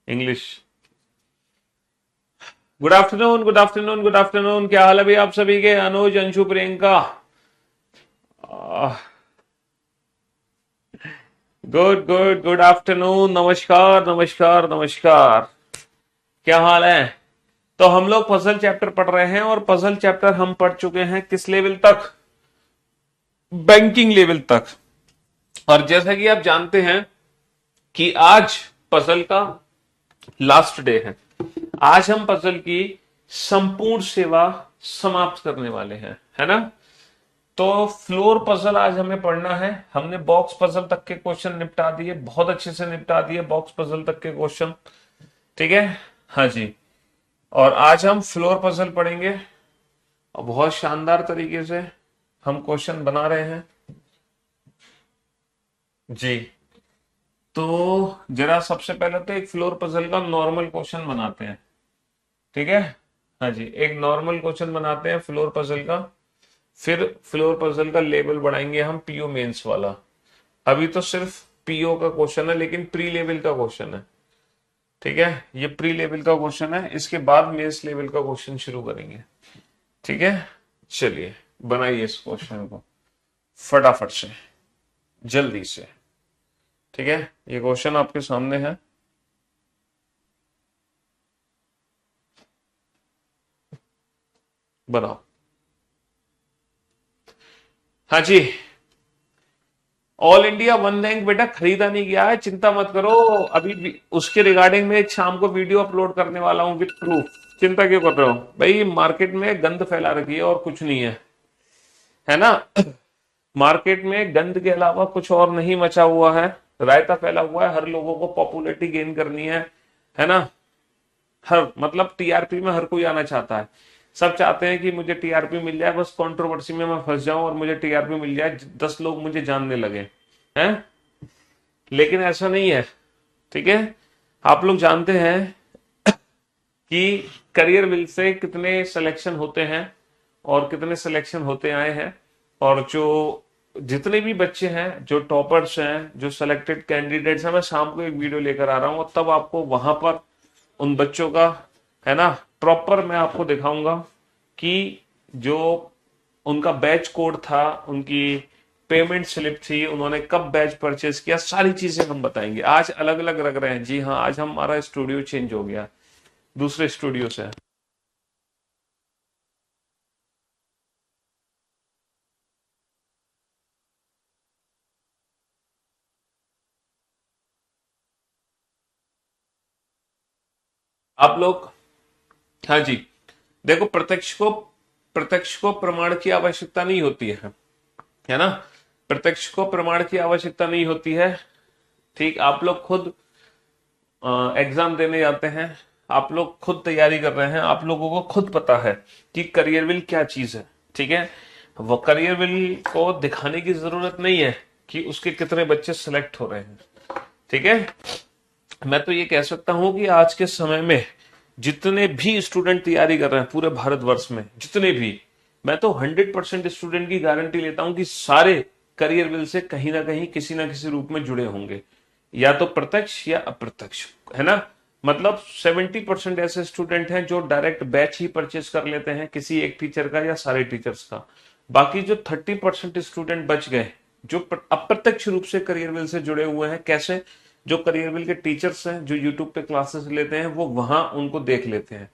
English. Good afternoon, good afternoon, good afternoon. क्या हाल है भाई आप सभी के? Anuj, Anshu, Priyanka. Good good good afternoon. नमस्कार नमस्कार नमस्कार। क्या हाल है? तो हम लोग पजल चैप्टर पढ़ रहे हैं और पजल चैप्टर हम पढ़ चुके हैं किस लेवल तक? बैंकिंग लेवल तक। और जैसा कि आप जानते हैं कि आज पजल का लास्ट डे है। आज हम पजल की संपूर्ण सेवा समाप्त करने वाले हैं, है ना? तो फ्लोर पजल आज हमें पढ़ना है। हमने बॉक्स पजल तक के क्वेश्चन निपटा दिए, बहुत अच्छे से निपटा दिए बॉक्स पजल तक के क्वेश्चन। ठीक है, हाँ जी। और आज हम फ्लोर पजल पढ़ेंगे और बहुत शानदार तरीके से हम क्वेश्चन बना रहे हैं जी। तो जरा सबसे पहले तो एक फ्लोर पजल का नॉर्मल क्वेश्चन बनाते हैं। ठीक है, हाँ जी, एक नॉर्मल क्वेश्चन बनाते हैं फ्लोर पजल का। फिर फ्लोर पजल का लेवल बढ़ाएंगे हम पीओ मेंस वाला। अभी तो सिर्फ पीओ का क्वेश्चन है, लेकिन प्री लेवल का क्वेश्चन है। ठीक है, ये प्री लेवल का क्वेश्चन है, इसके बाद मेंस लेवल का क्वेश्चन शुरू करेंगे। ठीक है, चलिए बनाइए इस क्वेश्चन को फटाफट से, जल्दी से। ठीक है, ये क्वेश्चन आपके सामने है। बनाओ। हाँ जी। ऑल इंडिया वन रैंक बेटा खरीदा नहीं गया है, चिंता मत करो। अभी भी उसके रिगार्डिंग में एक शाम को वीडियो अपलोड करने वाला हूं विद प्रूफ। चिंता क्यों कर रहे हो भाई? मार्केट में गंद फैला रखी है और कुछ नहीं है ना? मार्केट में गंद के अलावा कुछ और नहीं मचा हुआ है। रायता फैला हुआ है, हर लोगों को पॉपुलैरिटी गेन करनी है ना? हर मतलब टीआरपी में हर कोई आना चाहता है। सब चाहते हैं कि मुझे टीआरपी मिल जाए, बस कंट्रोवर्सी में मैं फंस जाऊं और मुझे टीआरपी मिल जाए, 10 लोग मुझे जानने लगे हैं। लेकिन ऐसा नहीं है। ठीक है, आप लोग जानते हैं कि करियर बिल से कितने सिलेक्शन होते हैं और कितने सिलेक्शन होते आए हैं। और जो जितने भी बच्चे हैं, जो टॉपर्स हैं, जो सिलेक्टेड कैंडिडेट्स हैं, मैं शाम को एक वीडियो लेकर आ रहा हूं और तब आपको वहां पर उन बच्चों का, है ना, प्रॉपर मैं आपको दिखाऊंगा कि जो उनका बैच कोड था, उनकी पेमेंट स्लिप थी, उन्होंने कब बैच परचेज किया, सारी चीजें हम बताएंगे। आज अलग अलग रख रहे हैं जी हाँ, आज हमारा स्टूडियो चेंज हो गया, दूसरे स्टूडियो से। आप लोग, हाँ जी, देखो, प्रत्यक्ष को प्रमाण की आवश्यकता नहीं होती है ना? प्रत्यक्ष को प्रमाण की आवश्यकता नहीं होती है। ठीक, आप लोग खुद एग्जाम देने जाते हैं, आप लोग खुद तैयारी कर रहे हैं, आप लोगों को खुद पता है कि करियर विल क्या चीज है। ठीक है, वो करियर विल को दिखाने की जरूरत नहीं है कि उसके कितने बच्चे सिलेक्ट हो रहे हैं। ठीक है, मैं तो ये कह सकता हूं कि आज के समय में जितने भी स्टूडेंट तैयारी कर रहे हैं पूरे भारतवर्ष में, जितने भी, मैं तो 100% स्टूडेंट की गारंटी लेता हूं कि सारे करियर विल से कहीं ना कहीं किसी ना किसी रूप में जुड़े होंगे, या तो प्रत्यक्ष या अप्रत्यक्ष, है ना? मतलब 70% ऐसे स्टूडेंट हैं जो डायरेक्ट बैच ही परचेज कर लेते हैं किसी एक टीचर का या सारे टीचर्स का। बाकी जो 30% स्टूडेंट बच गए, जो अप्रत्यक्ष रूप से करियर विल से जुड़े हुए हैं, कैसे? जो करियर विल के टीचर्स हैं, जो यूट्यूब पे क्लासेस लेते हैं, वो वहां उनको देख लेते हैं।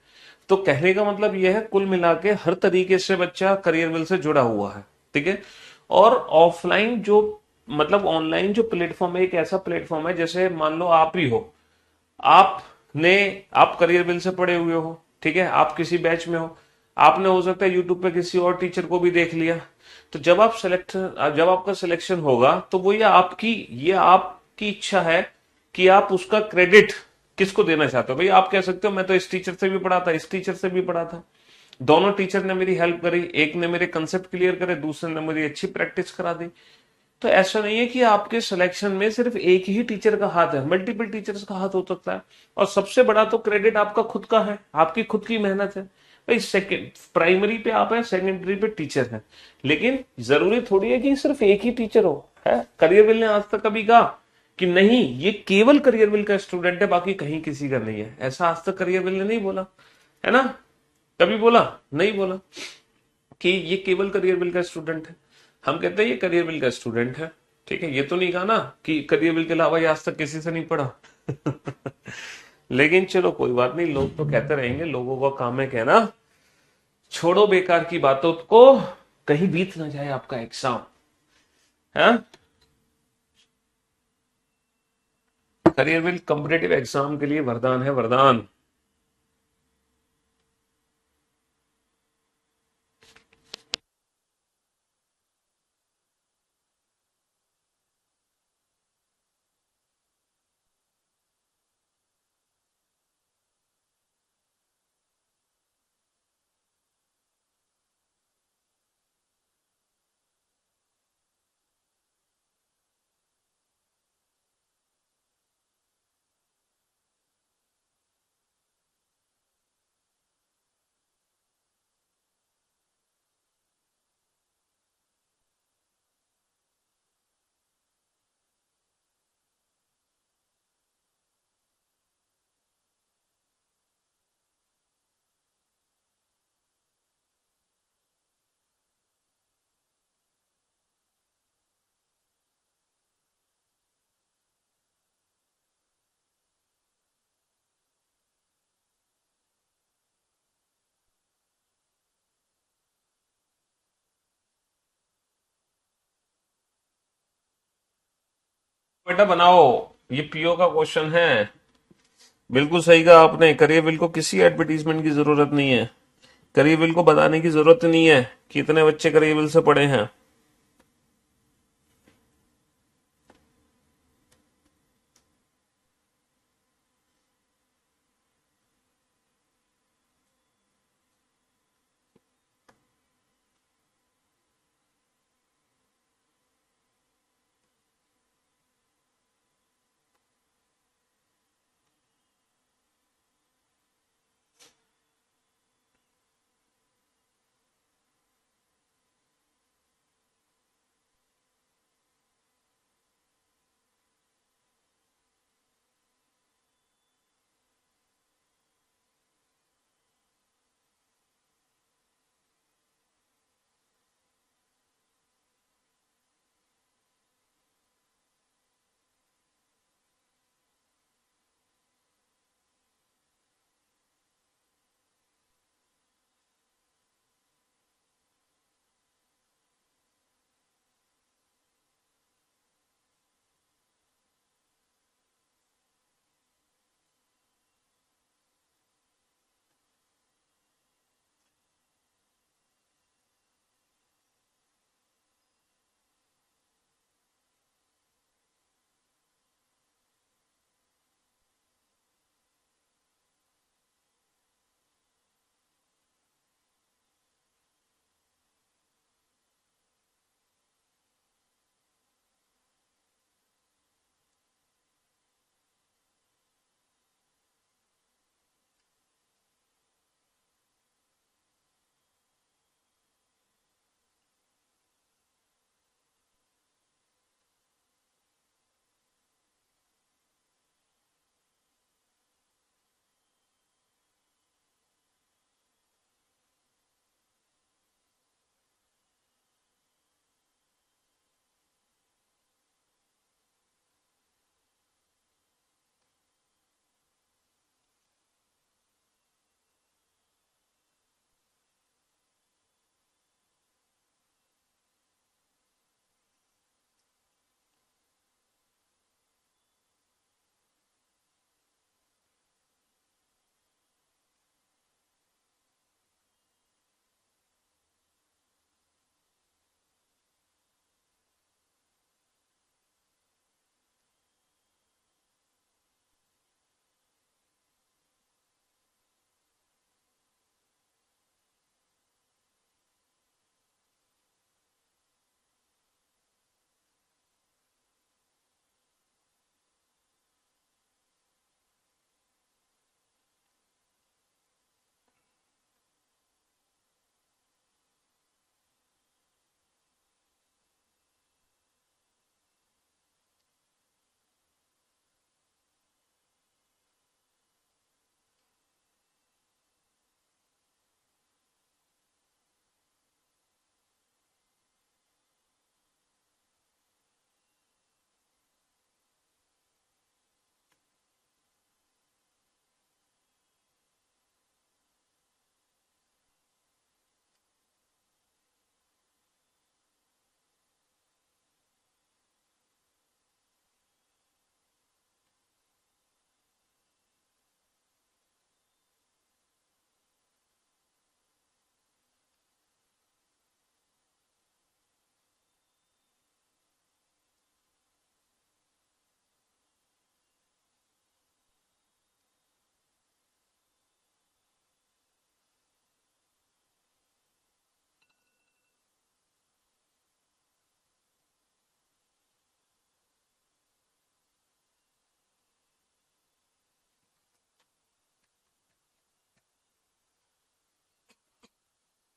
तो कहने का मतलब यह है, कुल मिला के हर तरीके से बच्चा करियर विल से जुड़ा हुआ है। ठीक है, और ऑफलाइन जो, मतलब ऑनलाइन जो प्लेटफॉर्म है, एक ऐसा प्लेटफॉर्म है, जैसे मान लो आप ही हो, आपने, आप करियर बिल से पढ़े हुए हो, ठीक है, आप किसी बैच में हो, आपने हो सकता है यूट्यूब पे किसी और टीचर को भी देख लिया। तो जब आपका सिलेक्शन होगा, तो वो ये आपकी इच्छा है कि आप उसका क्रेडिट किसको देना चाहते हो। भाई आप कह सकते हो मैं तो इस टीचर से भी पढ़ा था, इस टीचर से भी पढ़ा था, दोनों टीचर ने मेरी हेल्प करी, एक ने मेरे कंसेप्ट क्लियर करे, दूसरे ने मेरी अच्छी प्रैक्टिस करा दी। तो ऐसा नहीं है कि आपके सिलेक्शन में सिर्फ एक ही टीचर का हाथ है, मल्टीपल टीचर्स का हाथ हो सकता है। और सबसे बड़ा तो क्रेडिट आपका खुद का है, आपकी खुद की मेहनत है। भाई सेकंड प्राइमरी पे आप है, सेकेंडरी पे टीचर है, लेकिन जरूरी थोड़ी है कि सिर्फ एक ही टीचर हो। है, करियर विल ने आज तक कभी कहा कि नहीं ये केवल करियर बिल का स्टूडेंट है, बाकी कहीं किसी का नहीं है। ऐसा आज तक करियर बिल ने नहीं बोला, है ना? कभी बोला? नहीं बोला कि ये केवल करियर बिल का स्टूडेंट है। हम कहते हैं ये करियर बिल का स्टूडेंट है, ठीक है। ये तो नहीं कहा ना कि करियर बिल के अलावा ये आज तक किसी से नहीं पढ़ा। लेकिन चलो कोई बात नहीं, लोग तो कहते रहेंगे, लोगों का काम है कहना। छोड़ो बेकार की बातों को, कहीं बीत ना जाए आपका एग्जाम, है। करियर बिल कॉम्पिटेटिव एग्जाम के लिए वरदान है, वरदान। बेटा बनाओ, ये पीओ का क्वेश्चन है। बिल्कुल सही कहा आपने, करियर बिल को किसी एडवर्टीजमेंट की जरूरत नहीं है। करियर बिल को बताने की जरूरत नहीं है कि इतने बच्चे करियर बिल से पढ़े हैं।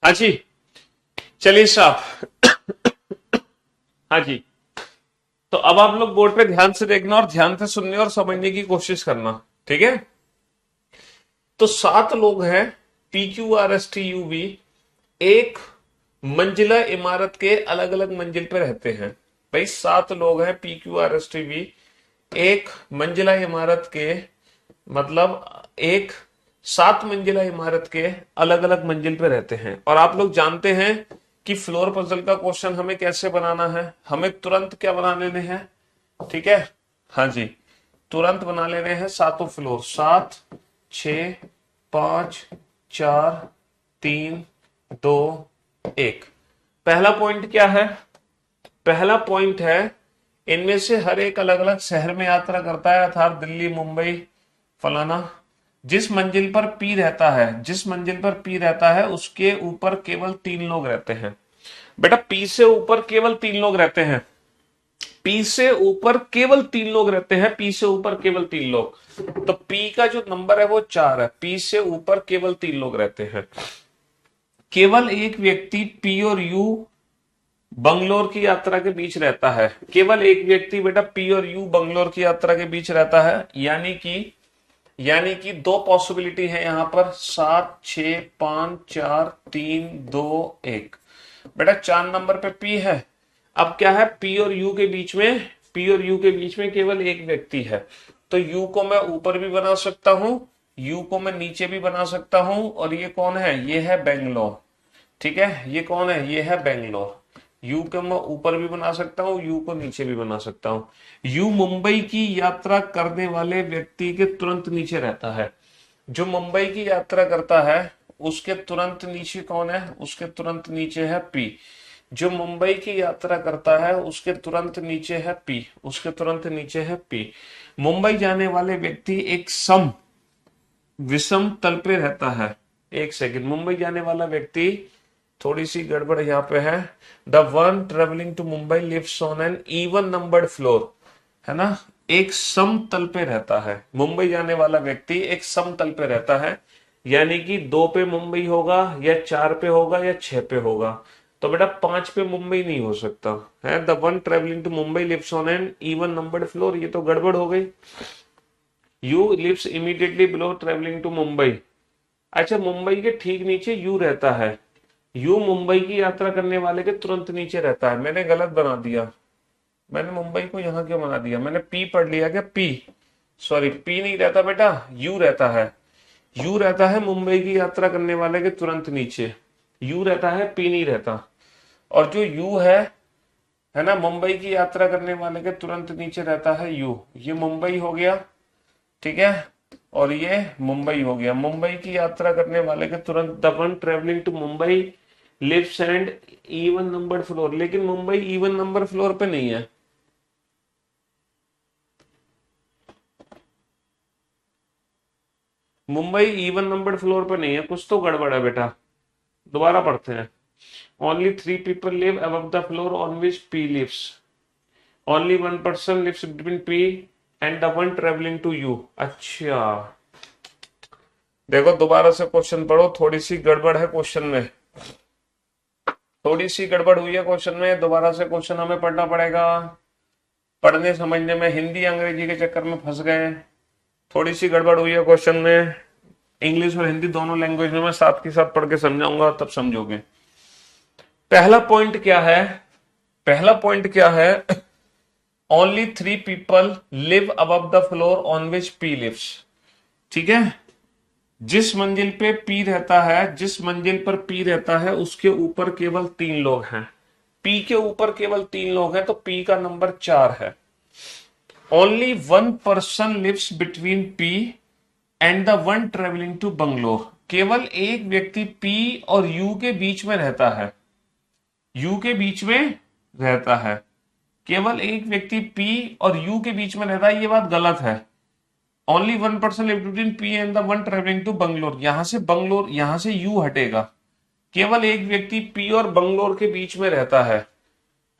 हाँ जी, चलिए साहब। हाँ जी, तो अब आप लोग बोर्ड पे ध्यान से देखना और ध्यान से सुनने और समझने की कोशिश करना, ठीक है। तो 7 लोग हैं, P Q R S T U V, एक मंजिला इमारत के अलग अलग मंजिल पे रहते हैं। भाई 7 लोग हैं, P Q R S T V, एक मंजिला इमारत के, मतलब एक 7 मंजिला इमारत के अलग अलग मंजिल पे रहते हैं। और आप लोग जानते हैं कि फ्लोर पजल का क्वेश्चन हमें कैसे बनाना है, हमें तुरंत क्या बना लेने हैं, ठीक है। हाँ जी, तुरंत बना लेने हैं सातों फ्लोर, 7, 6, 5, 4, 3, 2, 1। पहला पॉइंट क्या है, पहला पॉइंट है इनमें से हर एक अलग अलग शहर में यात्रा करता है, अर्थात दिल्ली, मुंबई, फलाना। जिस मंजिल पर पी रहता है, जिस मंजिल पर पी रहता है उसके ऊपर केवल 3 लोग रहते हैं। बेटा पी से ऊपर केवल 3 लोग रहते हैं, पी से ऊपर केवल 3 लोग रहते हैं, पी से ऊपर केवल 3 लोग। तो पी का जो नंबर है वो 4 है, पी से ऊपर केवल 3 लोग रहते हैं। केवल एक व्यक्ति पी और यू बंगलोर की यात्रा के बीच रहता है, केवल एक व्यक्ति बेटा पी और यू बंगलोर की यात्रा के बीच रहता है। यानी कि 2 पॉसिबिलिटी है यहां पर, 7, 6, 5, 4, 3, 2, 1। बेटा 4 नंबर पे पी है। अब क्या है, पी और यू के बीच में, पी और यू के बीच में केवल एक व्यक्ति है। तो यू को मैं ऊपर भी बना सकता हूं, यू को मैं नीचे भी बना सकता हूं। और ये कौन है, ये है बेंगलोर, ठीक है। ये कौन है, ये है बेंगलोर। यू को मैं ऊपर भी बना सकता हूं, यू को नीचे भी बना सकता हूं। यू मुंबई की यात्रा करने वाले व्यक्ति के तुरंत नीचे रहता है। जो मुंबई की यात्रा करता है उसके तुरंत नीचे कौन है, उसके तुरंत नीचे है पी। जो मुंबई की यात्रा करता है उसके तुरंत नीचे है पी, उसके तुरंत नीचे है पी। मुंबई जाने वाले व्यक्ति एक विषम तल पे रहता है। एक सेकंड, मुंबई जाने वाला व्यक्ति, थोड़ी सी गड़बड़ यहाँ पे है। The one travelling to Mumbai lives on an even numbered floor, है ना, एक समतल पे रहता है। मुंबई जाने वाला व्यक्ति एक समतल पे रहता है, यानी कि 2 पे मुंबई होगा या 4 पे होगा या 6 पे होगा। तो बेटा 5 पे मुंबई नहीं हो सकता है। The one travelling to Mumbai lives on an even numbered floor, ये तो गड़बड़ हो गई। U lives immediately below travelling to Mumbai. अच्छा, मुंबई के ठीक नीचे यू रहता है, यू मुंबई की यात्रा करने वाले के तुरंत नीचे रहता है। मैंने गलत बना दिया, मैंने मुंबई को यहां क्यों बना दिया, मैंने पी पढ़ लिया क्या, पी, सॉरी, पी नहीं रहता बेटा, यू रहता है। यू रहता है मुंबई की यात्रा करने वाले के तुरंत नीचे, यू रहता है, पी नहीं रहता। और जो यू है ना, मुंबई की यात्रा करने वाले के तुरंत नीचे रहता है यू। ये मुंबई हो गया, ठीक है, और ये मुंबई हो गया। मुंबई की यात्रा करने वाले के तुरंत, the one travelling to Mumbai lives and even number floor, लेकिन मुंबई इवन नंबर फ्लोर पे नहीं है। मुंबई इवन नंबर फ्लोर पे नहीं है, कुछ तो गड़बड़ है बेटा। दोबारा पढ़ते हैं। Only 3 people live above the floor on which P lives, only 1 person lives between P and the one travelling to U. अच्छा, देखो दोबारा से क्वेश्चन पढ़ो, थोड़ी सी गड़बड़ है क्वेश्चन में, थोड़ी सी गड़बड़ हुई है क्वेश्चन में। दोबारा से क्वेश्चन हमें पढ़ना पड़ेगा, पढ़ने समझने में हिंदी अंग्रेजी के चक्कर में फंस गए। थोड़ी सी गड़बड़ हुई है क्वेश्चन में, इंग्लिश और हिंदी दोनों लैंग्वेज में मैं साथ के साथ पढ़ के समझाऊंगा, तब समझोगे। पहला पॉइंट क्या है, पहला पॉइंट क्या है, only 3 people live above the floor on which P lives, ठीक है। जिस मंजिल पे पी रहता है, जिस मंजिल पर पी रहता है उसके ऊपर केवल 3 लोग हैं। पी के ऊपर केवल 3 लोग हैं, तो पी का नंबर 4 है। Only 1 person lives between P and the one travelling to Bangalore, केवल एक व्यक्ति पी और यू के बीच में रहता है, यू के बीच में रहता है। केवल एक व्यक्ति पी और यू के बीच में रहता है, ये बात गलत है। Only 1 person live between P and the one travelling to Bangalore, Bangalore, यहां से यू हटेगा। केवल एक व्यक्ति पी और बंगलोर के बीच में रहता है,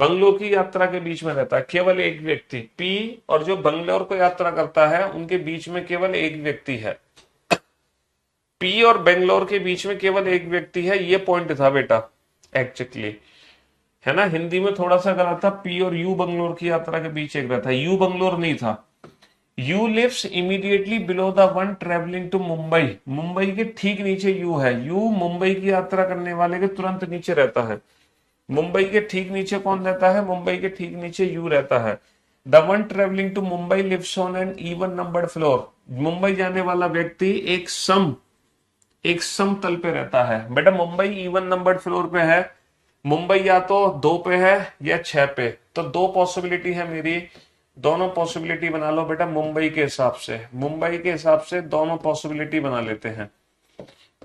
बंगलोर की यात्रा के बीच में रहता है केवल एक व्यक्ति। पी और जो बंगलोर को यात्रा करता है उनके बीच में केवल एक व्यक्ति है। पी और बेंगलोर के बीच में केवल एक व्यक्ति है, ये पॉइंट था बेटा एक्चुअली, है ना। हिंदी में थोड़ा सा गलत था, पी और यू बंगलोर की यात्रा के बीच एक रहता है, यू बंगलोर नहीं था। U lives immediately below the one travelling to Mumbai, Mumbai के ठीक नीचे यू है, यू मुंबई की यात्रा करने वाले के तुरंत नीचे रहता है। मुंबई के ठीक नीचे कौन रहता है, मुंबई के ठीक नीचे यू रहता है। The one travelling to Mumbai lives on an even numbered floor, Mumbai जाने वाला व्यक्ति एक सम तल पे रहता है। बेटा मुंबई इवन नंबर्ड फ्लोर पे है, मुंबई या तो 2 पे है या 6 पे, तो 2 पॉसिबिलिटी है मेरी, दोनों पॉसिबिलिटी बना लो बेटा मुंबई के हिसाब से, मुंबई के हिसाब से दोनों पॉसिबिलिटी बना लेते हैं।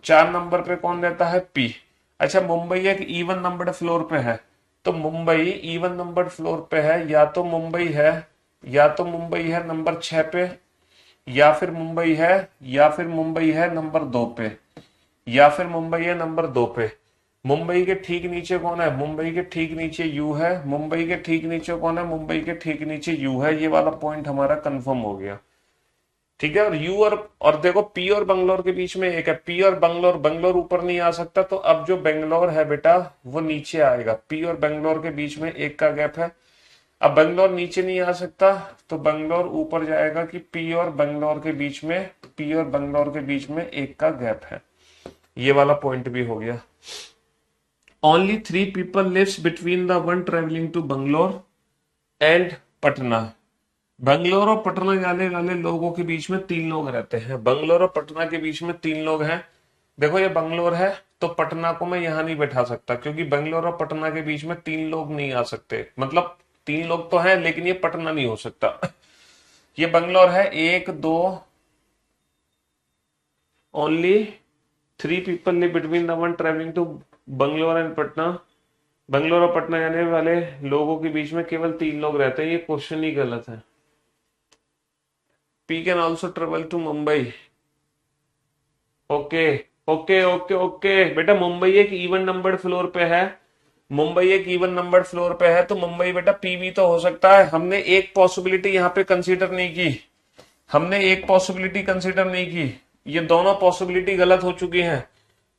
4 नंबर पे कौन रहता है, पी। अच्छा मुंबई एक इवन नंबर्ड फ्लोर पे है, तो मुंबई इवन नंबर्ड फ्लोर पे है, या तो मुंबई है, या तो मुंबई है नंबर 6 पे, या फिर मुंबई है, या फिर मुंबई है नंबर 2 पे, या फिर मुंबई है नंबर 2 पे। मुंबई के ठीक नीचे कौन है, मुंबई के ठीक नीचे यू है, मुंबई के ठीक नीचे कौन है, मुंबई के ठीक नीचे यू है, ये वाला पॉइंट हमारा कंफर्म हो गया, ठीक है। और यू और देखो पी और बंगलोर के बीच में एक है, पी और बंगलोर, बंगलोर ऊपर नहीं आ सकता, तो अब जो बेंगलोर है बेटा वो नीचे आएगा, पी और बंगलोर के बीच में एक का गैप है। अब बंगलोर नीचे नहीं आ सकता तो बंगलोर ऊपर जाएगा कि पी और बंगलोर के बीच में, पी और बंगलोर के बीच में एक का गैप है, ये वाला पॉइंट भी हो गया। Only 3 people lives between the one travelling to Bangalore and Patna, Bangalore और पटना जाने वाले लोगों के बीच में 3 लोग रहते हैं, बंगलोर और पटना के बीच में 3 लोग हैं। देखो ये बंगलोर है तो पटना को मैं यहां नहीं बैठा सकता, क्योंकि बंगलोर और पटना के बीच में 3 लोग नहीं आ सकते, मतलब 3 लोग तो हैं लेकिन ये पटना नहीं हो सकता। ये बंगलोर है, 1 2, only 3 people live between the one travelling to Bangalore and Patna, Bangalore और पटना जाने वाले लोगों के बीच में केवल 3 लोग रहते हैं, ये क्वेश्चन ही गलत है। P can also travel to Mumbai, okay okay okay okay बेटा मुंबई एक इवन नंबर फ्लोर पे है, मुंबई एक इवन नंबर फ्लोर पे है, तो मुंबई बेटा पी भी तो हो सकता है। हमने एक पॉसिबिलिटी यहाँ पे कंसीडर नहीं की, हमने एक पॉसिबिलिटी कंसीडर नहीं की, ये दोनों पॉसिबिलिटी गलत हो चुकी हैं।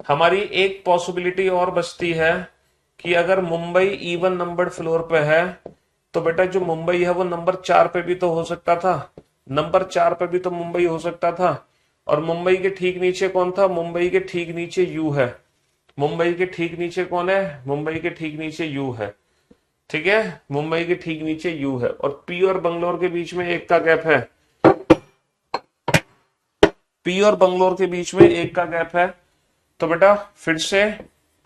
हमारी एक पॉसिबिलिटी और बचती है कि अगर मुंबई इवन नंबर्ड फ्लोर पे है तो बेटा जो मुंबई है वो नंबर 4 पे भी तो हो सकता था, नंबर 4 पे भी तो मुंबई हो सकता था। और मुंबई के ठीक नीचे कौन था, मुंबई के ठीक नीचे यू है, मुंबई के ठीक नीचे कौन है, मुंबई के ठीक नीचे यू है, ठीक है, मुंबई के ठीक नीचे यू है। और पी और बंगलोर के बीच में एक का गैप है, पी और बंगलोर के बीच में एक का गैप है, तो बेटा फिर से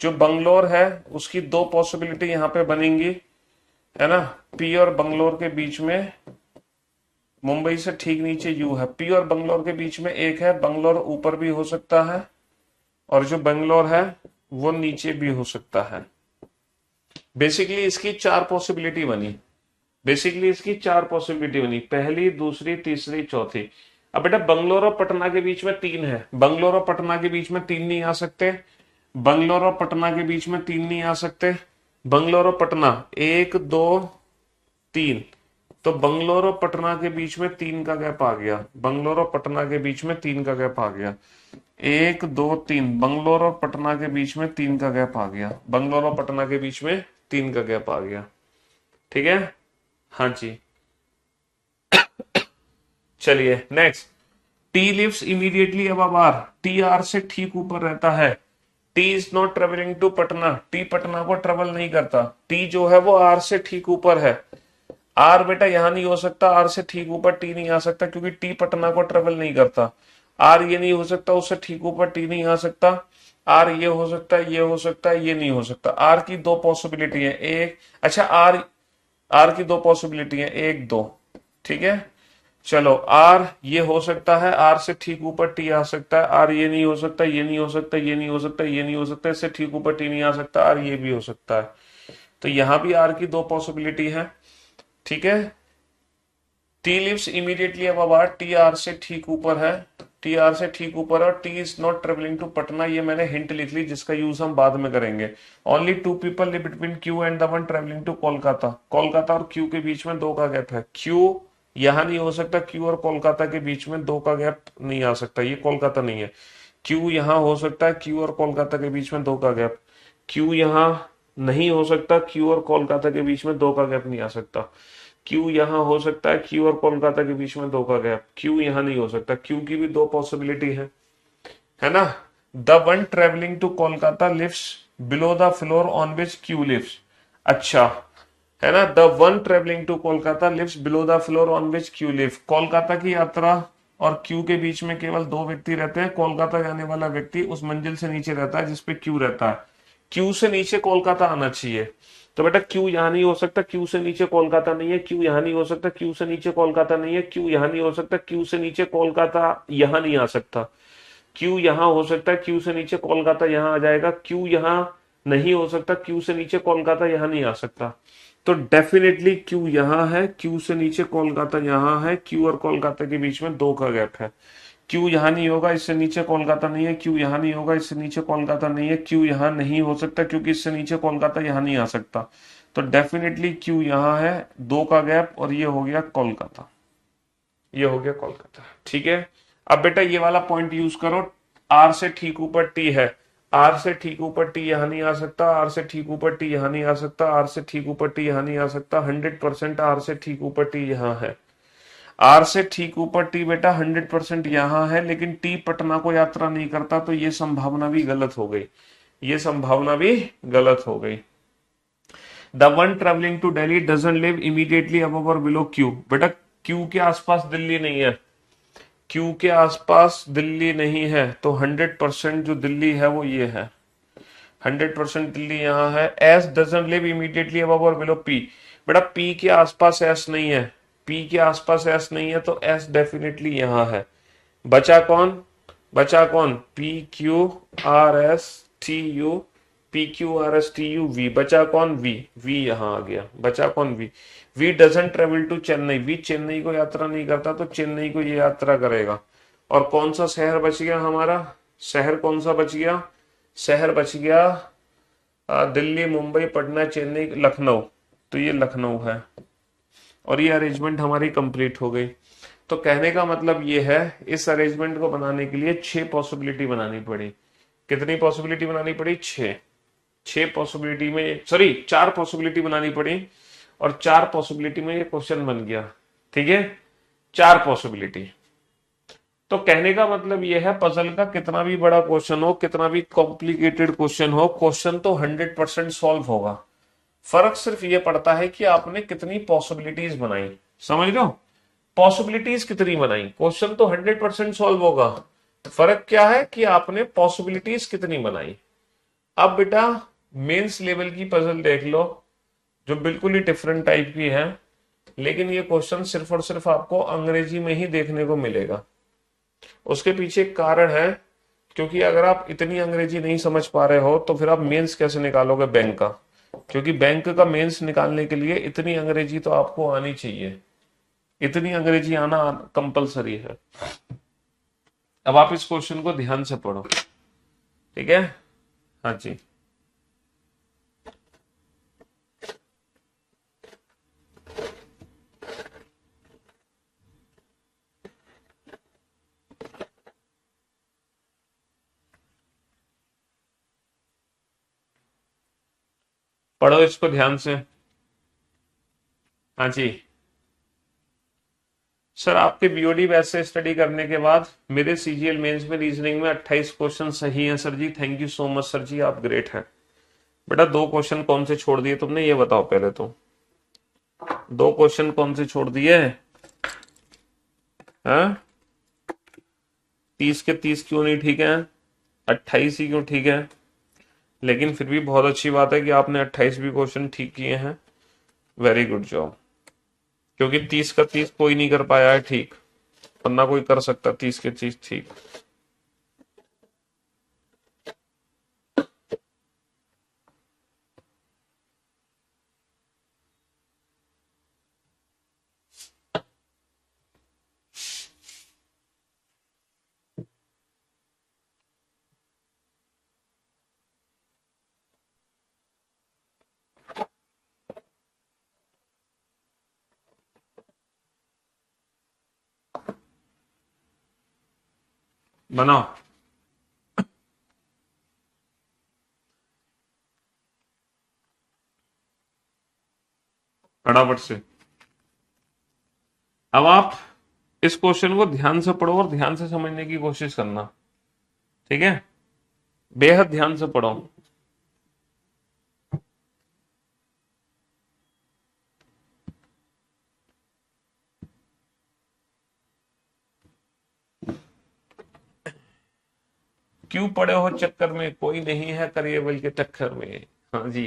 जो बंगलोर है उसकी 2 पॉसिबिलिटी यहां पे बनेंगी, है ना। पी और बंगलोर के बीच में, मुंबई से ठीक नीचे यू है, पी और बंगलोर के बीच में एक है, बंगलोर ऊपर भी हो सकता है और जो बंगलोर है वो नीचे भी हो सकता है। बेसिकली इसकी 4 पॉसिबिलिटी बनी, बेसिकली इसकी 4 पॉसिबिलिटी बनी, पहली दूसरी तीसरी चौथी। अब बेटा बंगलोर और पटना के बीच में 3 है, बंगलोर और पटना के बीच में 3 नहीं आ सकते, बंगलोर और पटना के बीच में 3 नहीं आ सकते, बंगलोर और पटना 1 2 3, तो बंगलोर और पटना के बीच में 3 का गैप आ गया, बंगलोर और पटना के बीच में 3 का गैप आ गया, 1 2 3, बंगलोर और पटना के बीच में 3 का गैप आ गया, बंगलोर और पटना के बीच में 3 का गैप आ गया, ठीक है। हाँ जी चलिए next, T lives immediately above R, T R से ठीक ऊपर रहता है, T is not travelling to Patna, T Patna को ट्रेवल नहीं करता, टी जो है वो आर से ठीक ऊपर है, आर बेटा यहां नहीं हो सकता, आर से ठीक ऊपर टी नहीं आ सकता क्योंकि टी पटना को ट्रेवल नहीं करता, आर ये नहीं हो सकता, उससे ठीक ऊपर टी नहीं आ सकता, आर ये हो सकता है, ये हो सकता है, ये नहीं हो सकता। आर की 2 पॉसिबिलिटी है, एक अच्छा आर, आर की 2 पॉसिबिलिटी है, 1 2, ठीक है। चलो आर ये हो सकता है, आर से ठीक ऊपर टी आ सकता है, आर ये नहीं हो सकता, ये नहीं हो सकता, ये नहीं हो सकता, ये नहीं हो सकता, इससे ठीक ऊपर टी नहीं आ सकता, आर ये भी हो सकता है, तो यहां भी आर की 2 पॉसिबिलिटी है, ठीक है। T lives immediately above R, T R से ठीक ऊपर है, टी आर से ठीक ऊपर है, और T is not travelling to Patna, ये मैंने हिंट लिख ली जिसका यूज हम बाद में करेंगे। Only 2 people live between Q and the one travelling to Kolkata, Kolkata और क्यू के बीच में 2 का गैप है, क्यू यहां नहीं हो सकता, क्यू और कोलकाता के बीच में 2 का गैप नहीं आ सकता, ये कोलकाता नहीं है, क्यू यहाँ हो सकता है, क्यू और कोलकाता के बीच में 2 का गैप। क्यू यहाँ नहीं हो सकता, क्यू और कोलकाता के बीच में 2 का गैप नहीं आ सकता। क्यू यहाँ हो सकता है, क्यू और कोलकाता के बीच में 2 का गैप। क्यू यहाँ नहीं हो सकता, क्यू की भी 2 पॉसिबिलिटी है ना। The one travelling to Kolkata lives below the floor on which Q lives. अच्छा, है ना। The one travelling to Kolkata lives below the floor on which Q live. Kolkata की यात्रा और क्यू के बीच में केवल 2 व्यक्ति रहते हैं। कोलकाता जाने वाला व्यक्ति उस मंजिल से नीचे रहता है जिसपे क्यू रहता है। क्यू से नीचे कोलकाता आना चाहिए। तो बेटा क्यू यहां नहीं हो सकता, क्यू से नीचे कोलकाता नहीं है। क्यू यहां नहीं हो सकता, क्यू से नीचे कोलकाता नहीं है। क्यू यहां नहीं हो सकता, क्यू से नीचे कोलकाता यहां नहीं आ सकता। क्यू यहां हो सकता है, क्यू से नीचे कोलकाता यहां आ जाएगा। क्यू यहां नहीं हो सकता, क्यू से नीचे कोलकाता यहां नहीं आ सकता। तो डेफिनेटली क्यू यहां है, क्यू से नीचे कोलकाता यहां है। क्यू और कोलकाता के बीच में 2 का गैप है। क्यू यहां नहीं होगा, इससे नीचे कोलकाता नहीं है। क्यू यहां नहीं होगा, इससे नीचे कोलकाता नहीं है। क्यू यहां नहीं हो सकता क्योंकि इससे नीचे कोलकाता यहां नहीं आ सकता। तो डेफिनेटली क्यू यहां है, 2 का गैप, और ये हो गया कोलकाता। ये हो गया कोलकाता, ठीक है। अब बेटा ये वाला पॉइंट यूज करो। आर से ठीक ऊपर टी है, आर से ठीक ऊपर टी यहां नहीं आ सकता, आर से ठीक ऊपर टी यहां नहीं आ सकता, आर से ठीक ऊपर टी यहां नहीं आ सकता। 100% आर से ठीक ऊपर टी यहां है। आर से ठीक ऊपर टी बेटा 100% यहां है, लेकिन टी पटना को यात्रा नहीं करता, तो ये संभावना भी गलत हो गई। ये संभावना भी गलत हो गई। The one travelling to Delhi doesn't live immediately above or below Q. बेटा क्यू के आसपास दिल्ली नहीं है, क्यू के आसपास दिल्ली नहीं है, तो 100% जो दिल्ली है वो ये है। 100% दिल्ली यहाँ है। S doesn't live immediately above or below P. बेटा पी के आसपास एस नहीं है, पी के आसपास एस नहीं है, तो एस डेफिनेटली यहाँ है। बचा कौन, बचा कौन, P Q R S T U, P Q R S T U V. बचा कौन, वी। वी यहां आ गया। बचा कौन, V. V doesn't travel to Chennai, V Chennai को यात्रा नहीं करता, तो चेन्नई को ये यात्रा करेगा। और कौन सा शहर बच गया हमारा, शहर कौन सा बच गया, शहर बच गया दिल्ली, मुंबई, पटना, चेन्नई, लखनऊ। तो ये लखनऊ है, और ये अरेंजमेंट हमारी कंप्लीट हो गई। तो कहने का मतलब ये है, इस अरेंजमेंट को बनाने के लिए 6 पॉसिबिलिटी बनानी पड़ी। कितनी पॉसिबिलिटी बनानी पड़ी, 6। 6 पॉसिबिलिटी में, सॉरी 4 पॉसिबिलिटी बनानी पड़ी, और 4 पॉसिबिलिटी में ये क्वेश्चन बन गया, ठीक है। 4 पॉसिबिलिटी। तो कहने का मतलब ये है, पजल का कितना भी बड़ा क्वेश्चन हो, कितना भी कॉम्प्लिकेटेड क्वेश्चन हो, क्वेश्चन तो 100% सॉल्व होगा। फर्क सिर्फ ये पड़ता है कि आपने कितनी पॉसिबिलिटीज बनाई। समझ लो, पॉसिबिलिटीज कितनी बनाई, क्वेश्चन तो 100% सॉल्व होगा। फर्क क्या है कि आपने पॉसिबिलिटीज कितनी बनाई। अब बेटा मेंस लेवल की पजल देख लो, जो बिल्कुल ही डिफरेंट टाइप की है, लेकिन ये क्वेश्चन सिर्फ और सिर्फ आपको अंग्रेजी में ही देखने को मिलेगा। उसके पीछे एक कारण है, क्योंकि अगर आप इतनी अंग्रेजी नहीं समझ पा रहे हो तो फिर आप मेंस कैसे निकालोगे बैंक का। क्योंकि बैंक का मेंस निकालने के लिए इतनी अंग्रेजी तो आपको आनी चाहिए, इतनी अंग्रेजी आना कंपलसरी है। अब आप इस क्वेश्चन को ध्यान से पढ़ो, ठीक है। हाँ जी, पढ़ो इसको ध्यान से। हाँ जी सर, आपके बीओडी बैच से स्टडी करने के बाद मेरे सीजीएल मेंस में रीजनिंग में 28 क्वेश्चन सही हैं sir ji. Thank you so much sir ji, आप ग्रेट हैं। बेटा 2 क्वेश्चन कौन से छोड़ दिए तुमने, ये बताओ पहले तो। 2 क्वेश्चन कौन से छोड़ दिए हैं? 30 के 30 क्यों नहीं ठीक है, 28 ही क्यों ठीक है? लेकिन फिर भी बहुत अच्छी बात है कि आपने 28 भी क्वेश्चन ठीक किए हैं। Very good job. क्योंकि 30 का 30 कोई नहीं कर पाया है ठीक, वरना कोई कर सकता 30 के 30 ठीक। बनाओ। फटाफट से। अब आप इस क्वेश्चन को ध्यान से पढ़ो और ध्यान से समझने की कोशिश करना, ठीक है, बेहद ध्यान से पढ़ो। क्यों पड़े हो चक्कर में, कोई नहीं है करिए बल्कि टक्कर में। हाँ जी।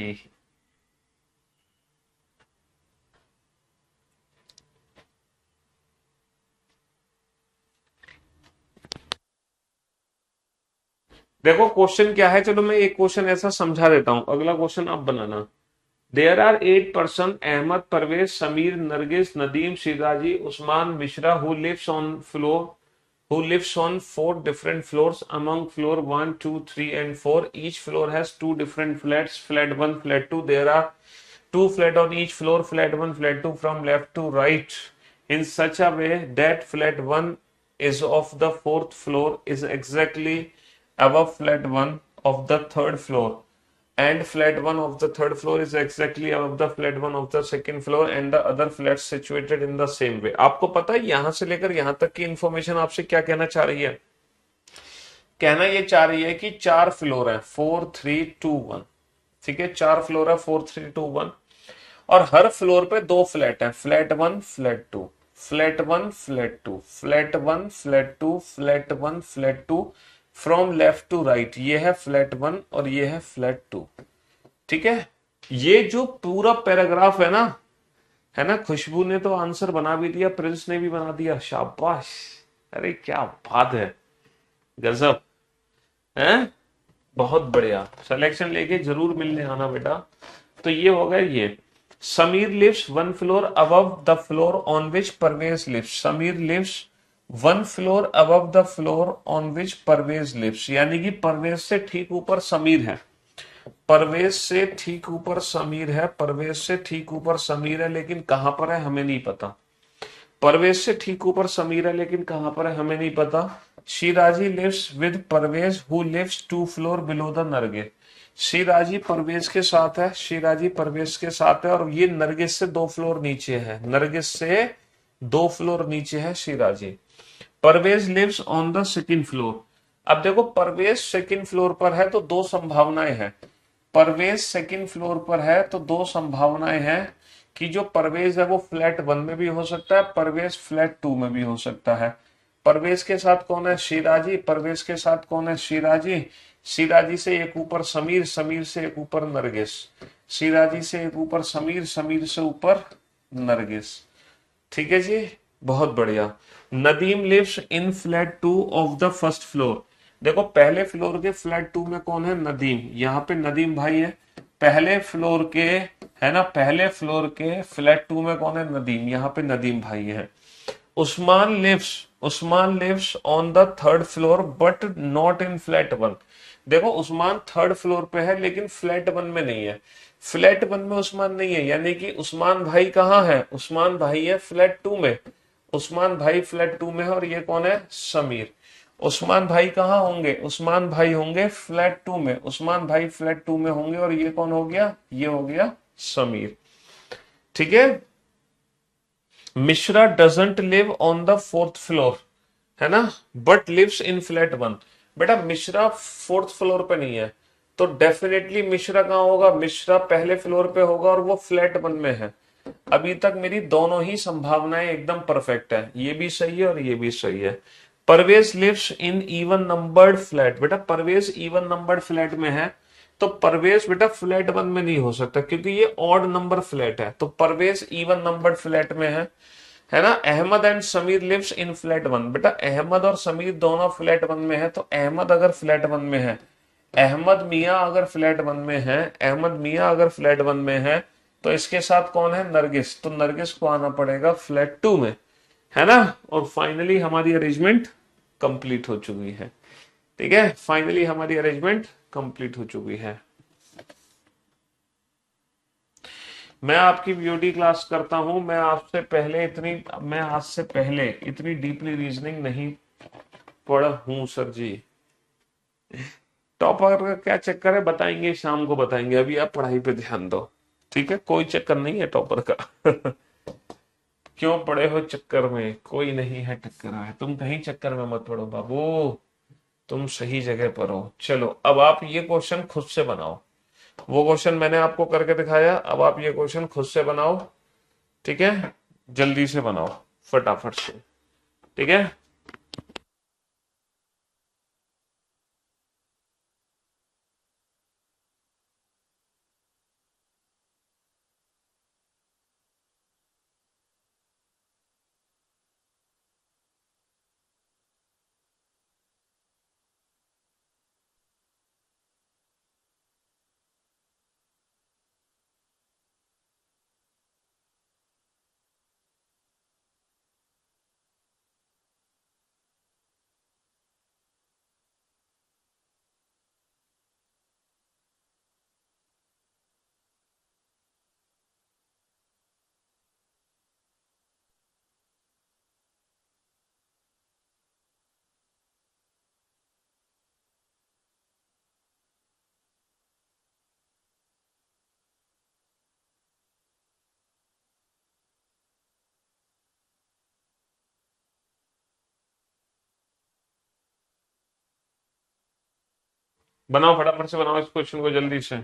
देखो क्वेश्चन क्या है, चलो मैं एक क्वेश्चन ऐसा समझा देता हूं, अगला क्वेश्चन आप बनाना। There are 8 person, Ahmed, Parvez, Sameer, Nargis, Nadeem, Shirazi, Usman, Mishra, who lives on floor, who lives on 4 different floors among floor 1, 2, 3 and 4. Each floor has 2 different flats, flat 1, flat 2. There are 2 flats on each floor, flat 1, flat 2 from left to right in such a way that flat 1 is of the 4th floor is exactly above flat 1 of the 3rd floor, and flat 1 of the 3rd floor is exactly above the flat 1 of the 2nd floor and the other flats situated in the same way। आपको पता है यहां से लेकर यहां तक की information आपसे क्या कहना चाह रही है? कहना ये चाह रही है कि 4 फ्लोर है, 4, 3, 2, 1, ठीक है, 4 फ्लोर है, 4, 3, 2, 1, और हर फ्लोर पे 2 फ्लैट है, flat 1, flat 2, flat 1, flat 2, flat 1, flat 2, flat 1, flat 2, from left to right. ये है फ्लैट 1 और ये है फ्लैट 2, ठीक है। ये जो पूरा पैराग्राफ है ना, खुशबू ने तो आंसर बना भी दिया, प्रिंस ने भी बना दिया, शाबाश। अरे क्या बात है, गजब है, बहुत बढ़िया। सिलेक्शन लेके जरूर मिलने आना बेटा। तो ये हो गया ये। Sameer lives 1 floor above the floor on which Parvez lives. Sameer lives 1 floor above the floor on which Parvez lives, यानी कि परवेज से ठीक ऊपर समीर है, परवेज से ठीक ऊपर समीर है, परवेज से ठीक ऊपर समीर है, लेकिन कहां पर है हमें नहीं पता। परवेज से ठीक ऊपर समीर है लेकिन कहां पर है हमें नहीं पता। Shiraji lives with Parvez who lives 2 floor below the Nargis. Shiraji Parvez के साथ है, शिराजी परवेज के साथ है, और ये नरगिस से 2 फ्लोर नीचे है, नरगिस से 2 फ्लोर नीचे है Shiraji. Parvez lives on the 2nd floor. अब देखो परवेज 2nd फ्लोर पर है तो 2 संभावनाएं हैं। परवेज 2nd फ्लोर पर है तो 2 संभावनाएं हैं कि जो परवेज है वो फ्लैट 1 में भी हो सकता है, परवेज फ्लैट 2 में भी हो सकता है। परवेज के साथ कौन है? शिराजी। परवेज के साथ कौन है? शिराजी। शिराजी से एक ऊपर समीर, समीर से एक ऊपर नरगिस, शिराजी से एक ऊपर समीर, समीर से ऊपर नरगिस, ठीक है जी, बहुत बढ़िया। Nadeem lives in flat 2 of the 1st floor. देखो पहले फ्लोर के फ्लैट 2 में कौन है? नदीम। यहाँ पे नदीम भाई है पहले फ्लोर के, है ना, पहले फ्लोर के फ्लैट 2 में कौन है? नदीम। यहाँ पे नदीम भाई है। Usman lives on the 3rd floor but not in flat 1। देखो उस्मान 3rd फ्लोर पे है लेकिन फ्लैट 1 में नहीं है, फ्लैट 1 में उस्मान नहीं है, यानी कि उस्मान भाई कहाँ है? उस्मान भाई है फ्लैट 2 में, उस्मान भाई फ्लैट 2 में है, और ये कौन है? समीर। उस्मान भाई कहाँ होंगे? उस्मान भाई होंगे फ्लैट 2 में, उस्मान भाई फ्लैट 2 में होंगे, और ये कौन हो गया? ये हो गया समीर, ठीक है। Mishra doesn't live on the 4th floor, है ना, बट लिव्स इन फ्लैट 1। बेटा मिश्रा 4th फ्लोर पे नहीं है, तो डेफिनेटली मिश्रा कहाँ होगा? मिश्रा पहले फ्लोर पे होगा और वो फ्लैट 1 में है। अभी तक मेरी दोनों ही संभावनाएं एकदम परफेक्ट है, ये भी सही है और ये भी सही है। Parvez lives in even numbered flat. बेटा परवेज इवन नंबर्ड फ्लैट में है, तो परवेज बेटा फ्लैट 1 में नहीं हो सकता क्योंकि ये ऑड नंबर फ्लैट है, तो परवेज इवन नंबर्ड फ्लैट में है ना। Ahmed and Sameer lives in flat 1। बेटा अहमद और समीर दोनों फ्लैट 1 में है, तो अहमद अगर फ्लैट 1 में है, अहमद मियां अगर फ्लैट 1 में है, अहमद मियां अगर फ्लैट 1 में है, तो इसके साथ कौन है? नरगिस। तो नरगिस को आना पड़ेगा फ्लैट 2 में, है ना। और फाइनली हमारी अरेंजमेंट कंप्लीट हो चुकी है, ठीक है, फाइनली हमारी अरेंजमेंट कंप्लीट हो चुकी है। मैं आपकी वीओडी क्लास करता हूं, मैं आज से पहले इतनी डीपली रीजनिंग नहीं पढ़ा हूं सर जी। टॉपर का क्या चक्कर है बताएंगे, शाम को बताएंगे, अभी आप पढ़ाई पे ध्यान दो। ठीक है, कोई चक्कर नहीं है टॉपर का। क्यों पड़े हो चक्कर में, कोई नहीं है टक्कर में, तुम कहीं चक्कर में मत पड़ो बाबू, तुम सही जगह पर हो। चलो अब आप ये क्वेश्चन खुद से बनाओ, वो क्वेश्चन मैंने आपको करके दिखाया, अब आप ये क्वेश्चन खुद से बनाओ। ठीक है, जल्दी से बनाओ, फटाफट से। ठीक है, बनाओ फटाफट से, बनाओ इस क्वेश्चन को जल्दी से।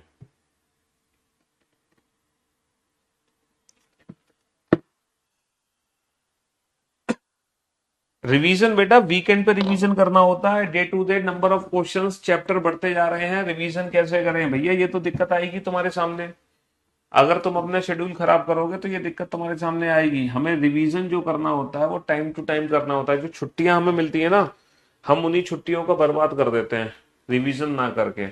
रिवीजन बेटा वीकेंड पे रिवीजन करना होता है, day to day number of questions, chapter बढ़ते जा रहे हैं, रिवीजन कैसे करें भैया, ये तो दिक्कत आएगी तुम्हारे सामने। अगर तुम अपना शेड्यूल खराब करोगे तो ये दिक्कत तुम्हारे सामने आएगी। हमें रिवीजन जो करना होता है वो टाइम टू टाइम करना होता है। जो छुट्टियां हमें मिलती है ना, हम उन्हीं छुट्टियों को बर्बाद कर देते हैं रिवीजन ना करके।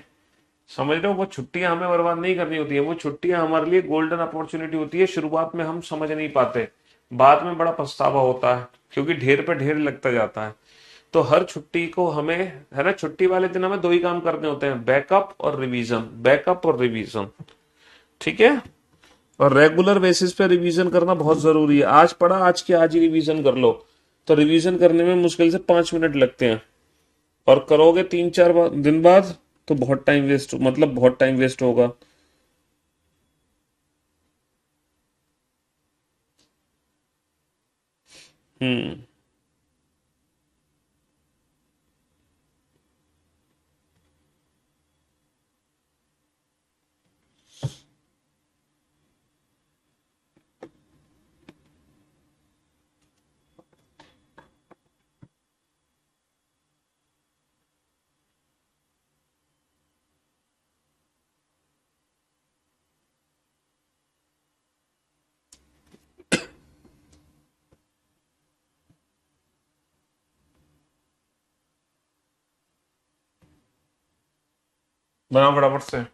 समझ रहे हो, वो छुट्टियां हमें बर्बाद नहीं करनी होती है, वो छुट्टियां हमारे लिए गोल्डन अपॉर्चुनिटी होती है। शुरुआत में हम समझ नहीं पाते, बाद में बड़ा पछतावा होता है, क्योंकि ढेर पे ढेर लगता जाता है। तो हर छुट्टी को हमें, है ना, छुट्टी वाले दिन हमें दो ही काम करने होते हैं, बैकअप और रिवीजन, बैकअप और रिवीजन। ठीक है, और रेगुलर बेसिस पे रिवीजन करना बहुत जरूरी है। आज पढ़ा, आज की आज ही रिवीजन कर लो, तो रिवीजन करने में मुश्किल से 5 मिनट लगते हैं, और करोगे 3-4 दिन बाद तो बहुत टाइम वेस्ट, मतलब बहुत टाइम वेस्ट होगा। हम्म। बनाओ फटाफट से।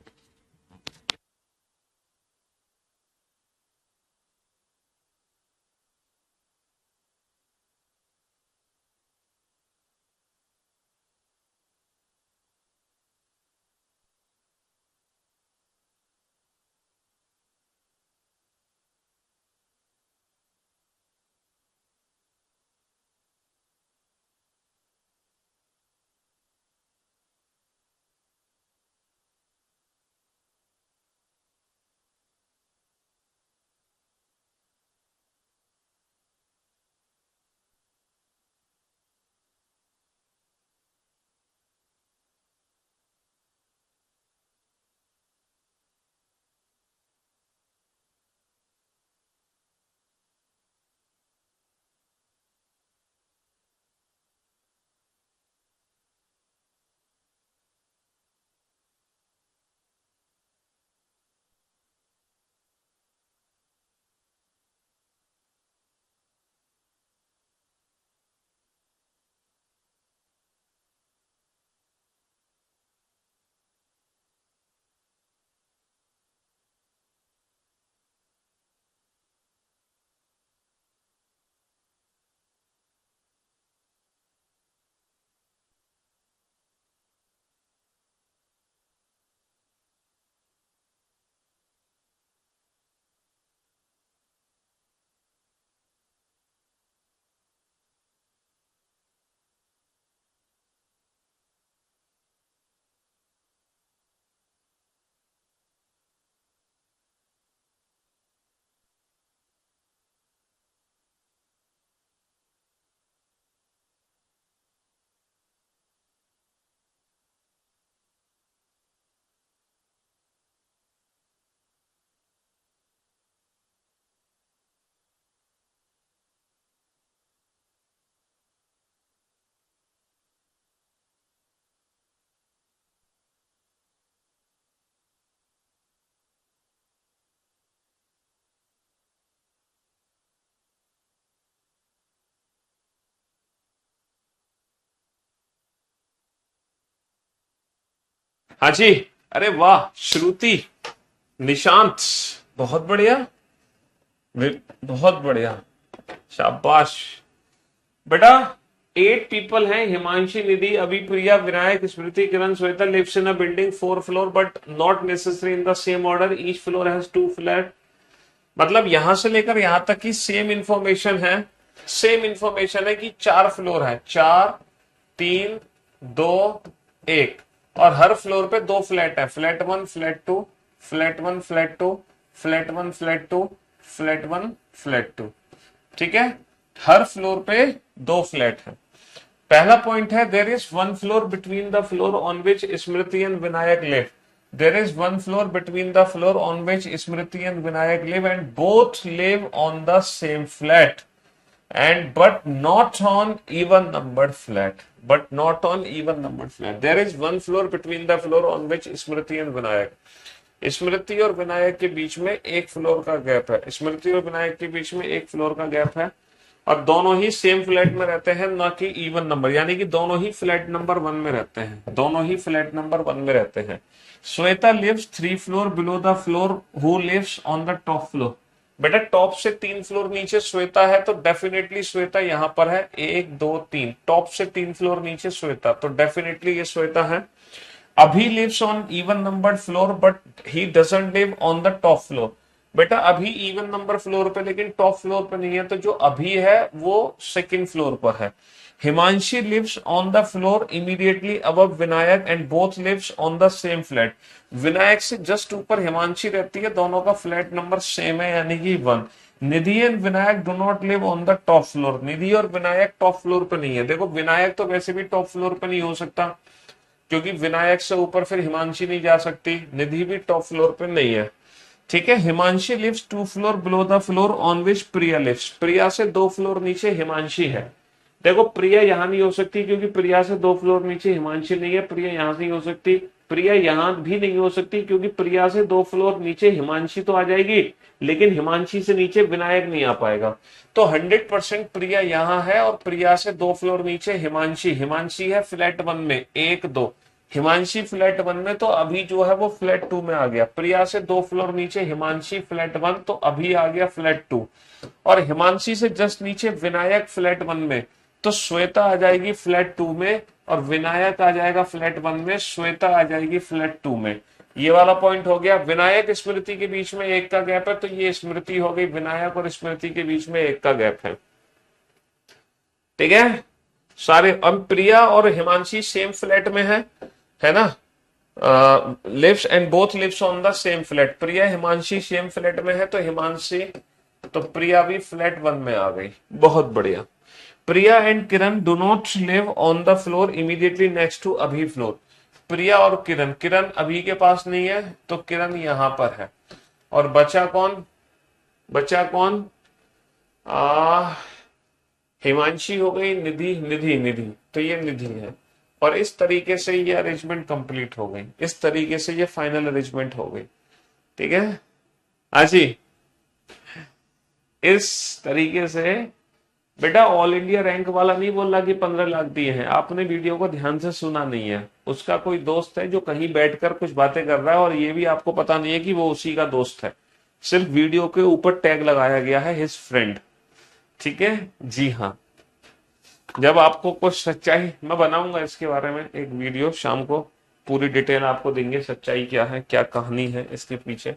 हाँ जी, अरे वाह श्रुति, निशांत, बहुत बढ़िया, बहुत बढ़िया, शाबाश बेटा। 8 पीपल हैं, Himanshi, Nidhi, Abhi, Priya, Vinayak, Smriti, Kiran, Shweta lives in a building 4 floor but not necessary in the same order, each floor has 2 flat. मतलब यहां से लेकर यहां तक की सेम इंफॉर्मेशन है, सेम इंफॉर्मेशन है कि 4 फ्लोर है, 4, 3, 2, 1, और हर फ्लोर पे 2 फ्लैट है, flat 1, flat 2, flat 1, flat 2, flat 1, flat 2, flat 1, flat 2। ठीक है, हर फ्लोर पे 2 फ्लैट है। पहला पॉइंट है, there is 1 floor between the floor on which Smriti and Vinayak live. There is 1 floor between the floor on which Smriti and Vinayak live and both live on the same flat and but not on even numbered flat, but not on even numbered flat. There is 1 floor between the floor on which Smriti and Vinayak, स्मृति और विनायक के बीच में 1 floor का gap है, स्मृति और विनायक के बीच में 1 फ्लोर का गैप है, और दोनों ही सेम फ्लैट में रहते हैं, ना कि इवन नंबर, यानी कि दोनों ही फ्लैट नंबर 1 में रहते हैं, दोनों ही फ्लैट नंबर 1 में रहते हैं। Shweta lives 3 floor below the floor who lives on the top floor. बेटा टॉप से 3 फ्लोर नीचे श्वेता है, तो डेफिनेटली श्वेता यहां पर है, 1, 2, 3, टॉप से 3 फ्लोर नीचे श्वेता, तो डेफिनेटली ये श्वेता है। Abhi lives on even numbered floor but he doesn't live on the top floor. बेटा अभी इवन नंबर फ्लोर पे लेकिन टॉप फ्लोर पे नहीं है, तो जो अभी है वो सेकंड फ्लोर पर है। Himanshi lives on the floor immediately above Vinayak and both lives on the same flat. Vinayak से जस्ट ऊपर हिमांशी रहती है, दोनों का फ्लैट नंबर सेम है, यानी कि 1। Nidhi and Vinayak do not live on the top floor. Nidhi और विनायक टॉप फ्लोर पे नहीं है। देखो विनायक तो वैसे भी टॉप फ्लोर पे नहीं हो सकता, क्योंकि विनायक से ऊपर फिर हिमांशी नहीं जा सकती, निधि भी टॉप फ्लोर पे नहीं है। ठीक है, Himanshi lives 2 floor below the floor on which Priya lives. Priya से 2 फ्लोर नीचे हिमांशी है। देखो प्रिया यहां नहीं हो सकती, क्योंकि प्रिया से 2 फ्लोर नीचे हिमांशी नहीं है, प्रिया यहां से नहीं हो सकती, प्रिया यहां भी नहीं हो सकती, क्योंकि प्रिया से 2 फ्लोर नीचे हिमांशी तो आ जाएगी, लेकिन हिमांशी से नीचे विनायक नहीं आ पाएगा। तो 100% प्रिया यहां है, और प्रिया से 2 फ्लोर नीचे हिमांशी, हिमांशी है फ्लैट 1 में, 1, 2, हिमांशी फ्लैट 1 में, तो अभी जो है वो फ्लैट 2 में आ गया। प्रिया से 2 फ्लोर नीचे हिमांशी फ्लैट 1, तो अभी आ गया फ्लैट 2, और हिमांशी से जस्ट नीचे विनायक फ्लैट 1 में, तो श्वेता आ जाएगी फ्लैट 2 में, और विनायक आ जाएगा फ्लैट 1 में, श्वेता आ जाएगी फ्लैट 2 में। ये वाला पॉइंट हो गया। विनायक स्मृति के बीच में 1 का गैप है, तो ये स्मृति हो गई, विनायक और स्मृति के बीच में 1 का गैप है। ठीक है, सारे अब प्रिया और हिमांशी सेम फ्लैट में है ना, lives and both lives on the same flat. Priya Himanshi same flat में है, तो हिमांशी, तो प्रिया भी फ्लैट 1 में आ गई, बहुत बढ़िया। Priya and Kiran do not live on the floor immediately next to Abhi floor. Priya और किरण, किरण अभी के पास नहीं है, तो किरण यहां पर है, और बचा कौन, बचा कौन, आ हिमांशी हो गई, निधि, निधि, निधि, तो ये निधि है। और इस तरीके से ये अरेंजमेंट कंप्लीट हो गई, इस तरीके से ये फाइनल अरेंजमेंट हो गई। ठीक है, हाँ जी, इस तरीके से। बेटा ऑल इंडिया रैंक वाला नहीं बोल रहा कि 15 लाख दिए हैं, आपने वीडियो को ध्यान से सुना नहीं है। उसका कोई दोस्त है जो कहीं बैठकर कुछ बातें कर रहा है, और ये भी आपको पता नहीं है कि वो उसी का दोस्त है, सिर्फ वीडियो के ऊपर टैग लगाया गया है हिज फ्रेंड। ठीक है, जी हाँ। जब आपको कुछ सच्चाई, मैं बनाऊंगा इसके बारे में एक वीडियो शाम को, पूरी डिटेल आपको देंगे, सच्चाई क्या है, क्या कहानी है इसके पीछे।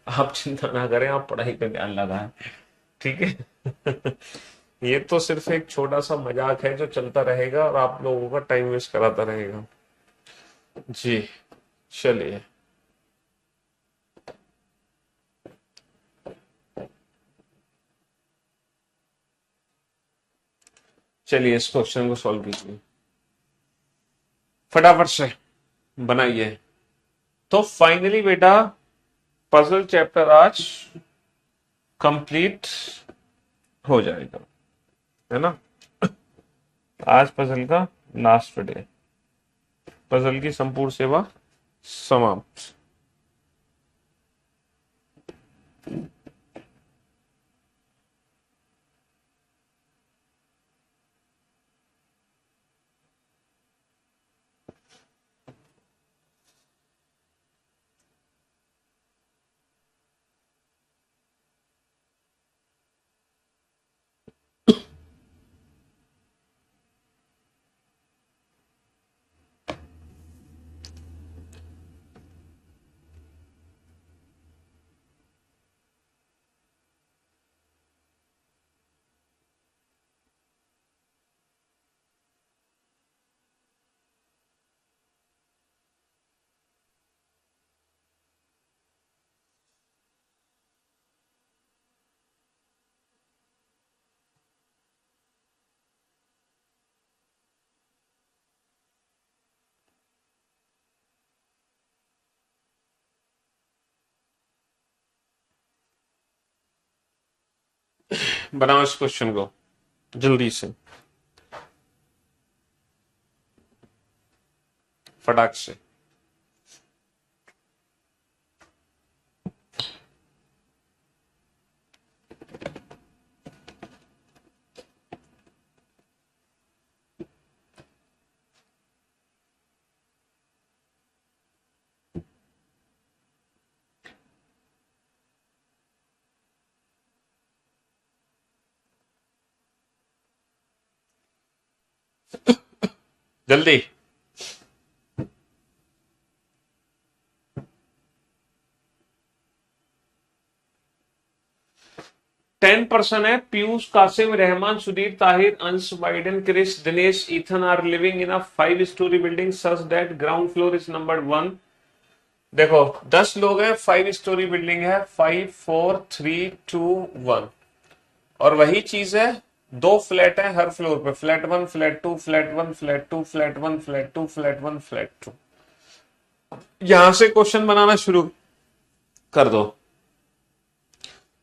आप चिंता ना करें, आप पढ़ाई पे ध्यान लगाएं। ठीक है। ये तो सिर्फ एक छोटा सा मजाक है जो चलता रहेगा, और आप लोगों का टाइम वेस्ट कराता रहेगा। जी, चलिए, चलिए इस क्वेश्चन को सॉल्व कीजिए फटाफट से, बनाइए। तो फाइनली बेटा पजल चैप्टर आज कंप्लीट हो जाएगा, है ना। आज पजल का लास्ट डे, पजल की संपूर्ण सेवा समाप्त। बनाओ इस क्वेश्चन को जल्दी से, फटाक से। जल्दी। 10% है। Piyush, Qasim, Rahman, Sudhir, Tahir, Ansh, Biden, Chris, Dinesh, Ethan are living in a 5 storey building such that ground floor is number 1। देखो 10 लोग हैं, 5 स्टोरी बिल्डिंग है, 5 4 3 2 1। और वही चीज है, 2 फ्लैट है हर फ्लोर पे, flat 1 flat 2 flat 1 flat 2 flat 1 flat 2 flat 1 flat 2। यहां से क्वेश्चन बनाना शुरू कर दो।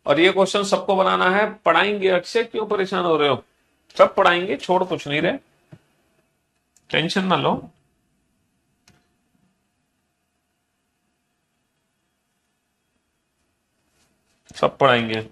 और ये क्वेश्चन सबको बनाना है, पढ़ाएंगे। अक्षय क्यों परेशान हो रहे हो, सब पढ़ाएंगे, छोड़ कुछ नहीं रहे, टेंशन ना लो। सब पढ़ाएंगे।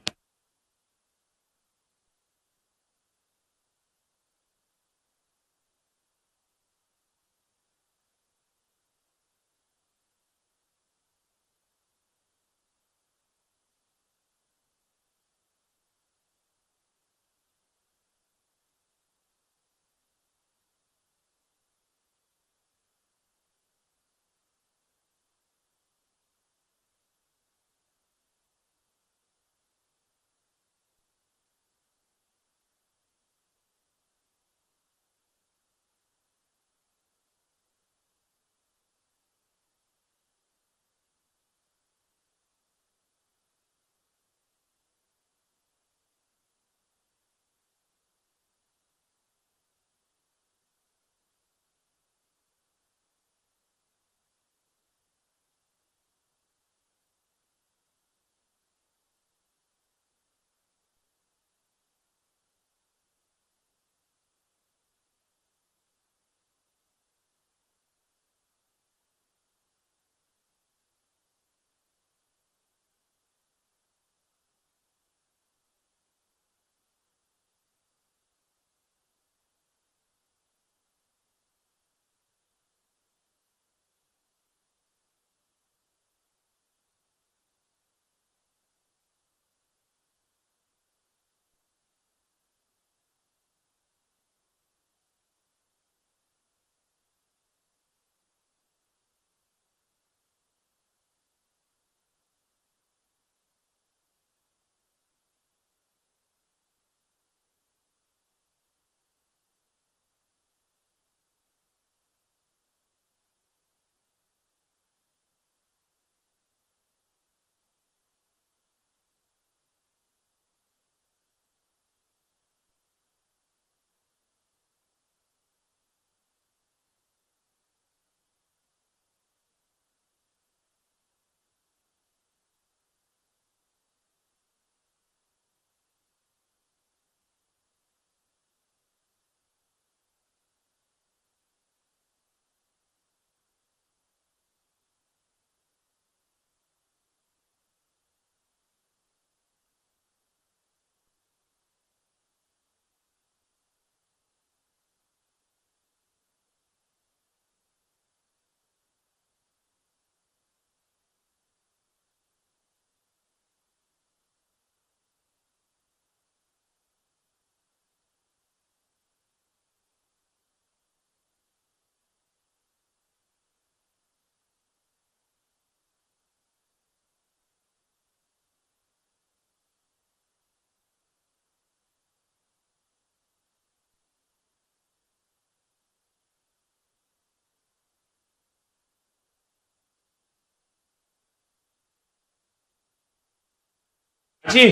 जी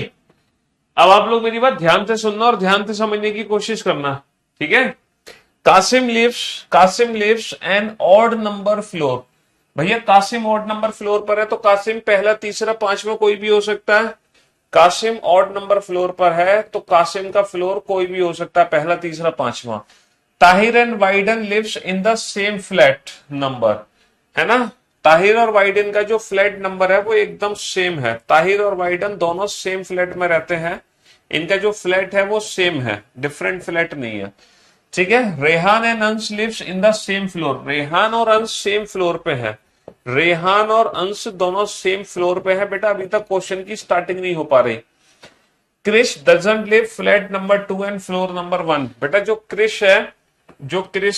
अब आप लोग मेरी बात ध्यान से सुनना और ध्यान से समझने की कोशिश करना, ठीक है। Kasim lives an odd number floor. भैया कासिम ऑड नंबर फ्लोर पर है, तो कासिम पहला, तीसरा, पांचवा कोई भी हो सकता है। कासिम ऑड नंबर फ्लोर पर है, तो कासिम का फ्लोर कोई भी हो सकता है, पहला, तीसरा, पांचवा। Tahir and Biden lives in the same flat number, है ना। ताहिर और वाइडन का जो फ्लैट नंबर है वो एकदम सेम है। ताहिर और वाइडन दोनों सेम फ्लैट में रहते हैं, इनका जो फ्लैट है वो सेम है, डिफरेंट फ्लैट नहीं है। ठीक है। Rehan and Ansh lives in the same floor, Rehan और अंश सेम फ्लोर पे है। रेहान और अंश दोनों सेम फ्लोर पे है। बेटा अभी तक क्वेश्चन की स्टार्टिंग नहीं हो पा रही। Krish doesn't live flat number 2 and floor number 1। बेटा जो क्रिश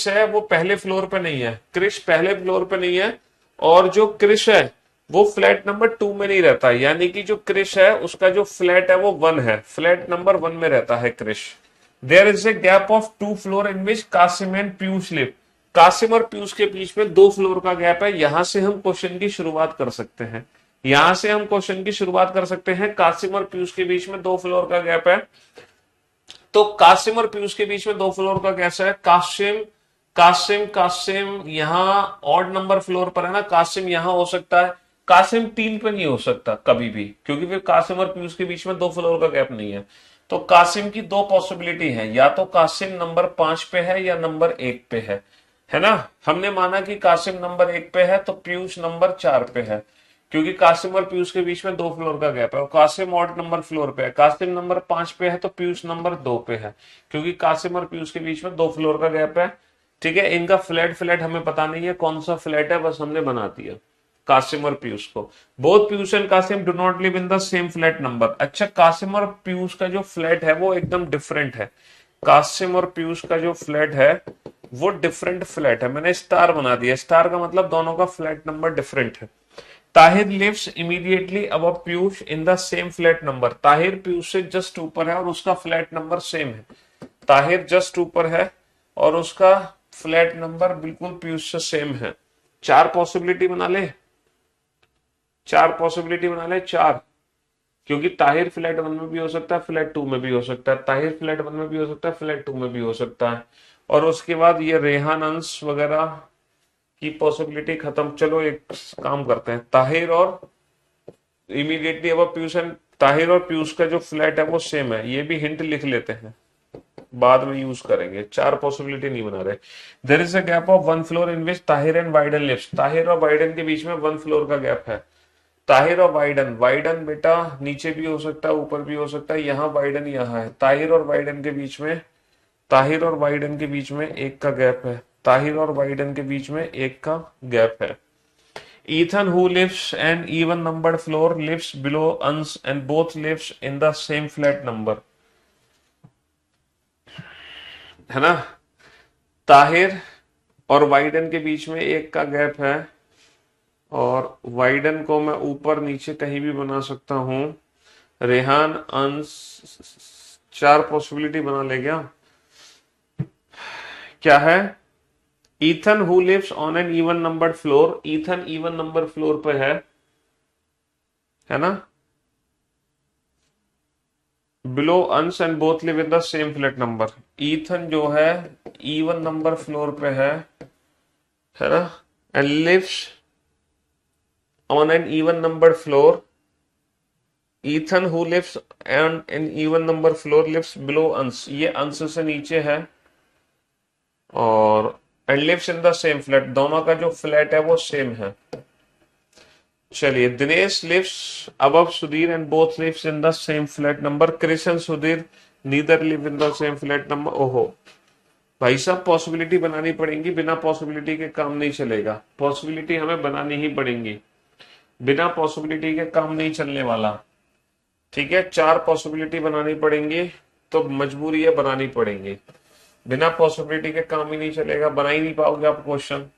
है वो पहले फ्लोर पे नहीं है, क्रिश पहले फ्लोर पे नहीं है। और जो क्रिश है वो फ्लैट नंबर 2 में नहीं रहता, यानी कि जो क्रिश है उसका जो फ्लैट है वो 1 है, फ्लैट नंबर 1 में रहता है Krish. There is a gap of 2 floor in which Kasim and Piyush live. Kasim और पीयूष के बीच में 2 फ्लोर का गैप है। यहां से हम क्वेश्चन की शुरुआत कर सकते हैं, यहां से हम क्वेश्चन की शुरुआत कर सकते हैं। कासिम और पीयूष के बीच में 2 फ्लोर का गैप है, तो कासिम और पीयूष के बीच में 2 फ्लोर का कैसा है। कासिम कासिम कासिम यहां ऑड नंबर फ्लोर पर है ना, कासिम यहां हो सकता है। कासिम 3 पे नहीं हो सकता कभी भी, क्योंकि फिर कासिम और पीयूष के बीच में 2 फ्लोर का गैप नहीं है। तो कासिम की 2 पॉसिबिलिटी है, या तो कासिम नंबर 5 पे है या नंबर 1 पे है ना। हमने माना कि कासिम नंबर 1 पे है, तो पीयूष नंबर 4 पे है, क्योंकि कासिम और पीयूष के बीच में 2 फ्लोर का गैप है। और कासिम ऑड नंबर फ्लोर पे है, कासिम नंबर 5 पे है, तो पीयूष नंबर 2 पे है, क्योंकि कासिम और पीयूष के बीच में 2 फ्लोर का गैप है। ठीक है। इनका फ्लैट फ्लैट हमें पता नहीं है कौन सा फ्लैट है, बस हमने बना दिया कासिम और पीयूष को। Both Piyush and Kasim do not live in the same flat number. अच्छा, कासिम और पीयूष का जो फ्लैट है वो एकदम डिफरेंट है। कासिम और पीयूष का जो फ्लैट है वो डिफरेंट फ्लैट है, मैंने स्टार बना दिया। स्टार का मतलब दोनों का फ्लैट नंबर डिफरेंट है। Tahir lives immediately above Piyush in the same flat number. Tahir Piyush से जस्ट ऊपर है और उसका फ्लैट नंबर सेम है। ताहिर जस्ट ऊपर है और उसका फ्लैट नंबर बिल्कुल पीयूष से सेम है। 4 पॉसिबिलिटी बना ले, 4 पॉसिबिलिटी बना ले, 4। क्योंकि ताहिर फ्लैट 1 में भी हो सकता है, फ्लैट 2 में भी हो सकता है, ताहिर फ्लैट 1 में भी हो सकता है, फ्लैट 2 में भी हो सकता है। और उसके बाद ये रेहान अंश वगैरह की पॉसिबिलिटी खत्म। चलो एक काम करते हैं, ताहिर और इमीडिएटली अब पीयूष एंड ताहिर और पीयूष का जो फ्लैट है वो सेम है, ये भी हिंट लिख लेते हैं, बाद में यूज करेंगे। 4 पॉसिबिलिटी नहीं बना रहे। There is a gap of 1 floor in which Tahir and Biden lives. Tahir और वाइडन के बीच में 1 फ्लोर का गैप है। ताहिर और वाइडन, वाइडन बेटा नीचे भी हो सकता है, ऊपर भी हो सकता है, यहाँ वाइडन यहाँ है। ताहिर और वाइडन के बीच में, ताहिर और वाइडन के बीच में 1 का गैप है। ताहिर और वाइडन के बीच में 1 का गैप है। Ethan, who lives an even numbered floor, lives below uns and both lives in the same flat number. है ना। ताहिर और वाइडन के बीच में 1 का गैप है, और वाइडन को मैं ऊपर नीचे कहीं भी बना सकता हूं। रेहान अंश, 4 पॉसिबिलिटी बना ले गया। क्या है। Ethan who lives on an even numbered floor, Ethan even number floor पे है ना। Below Ansh and both live in the same flat number. Ethan जो है इवन नंबर फ्लोर पे है ना, and lives on an even number floor. Ethan who lives on an even number floor lives below Ansh, ये अंश से नीचे है, और and lives in the same flat, दोनों का जो फ्लैट है वो सेम है। चलिए, Dinesh lives above Sudhir and both lives in the same flat number. Krish and Sudhir neither live in the same flat number. ओहो भाई साहब, पॉसिबिलिटी बनानी पड़ेंगी, बिना पॉसिबिलिटी के काम नहीं चलेगा। पॉसिबिलिटी हमें बनानी ही पड़ेंगी, बिना पॉसिबिलिटी के काम नहीं चलने वाला। ठीक है, 4 पॉसिबिलिटी बनानी पड़ेंगी, तो मजबूरी है बनानी पड़ेंगी। बिना पॉसिबिलिटी के काम ही नहीं चलेगा, बना ही नहीं पाओगे आप क्वेश्चन।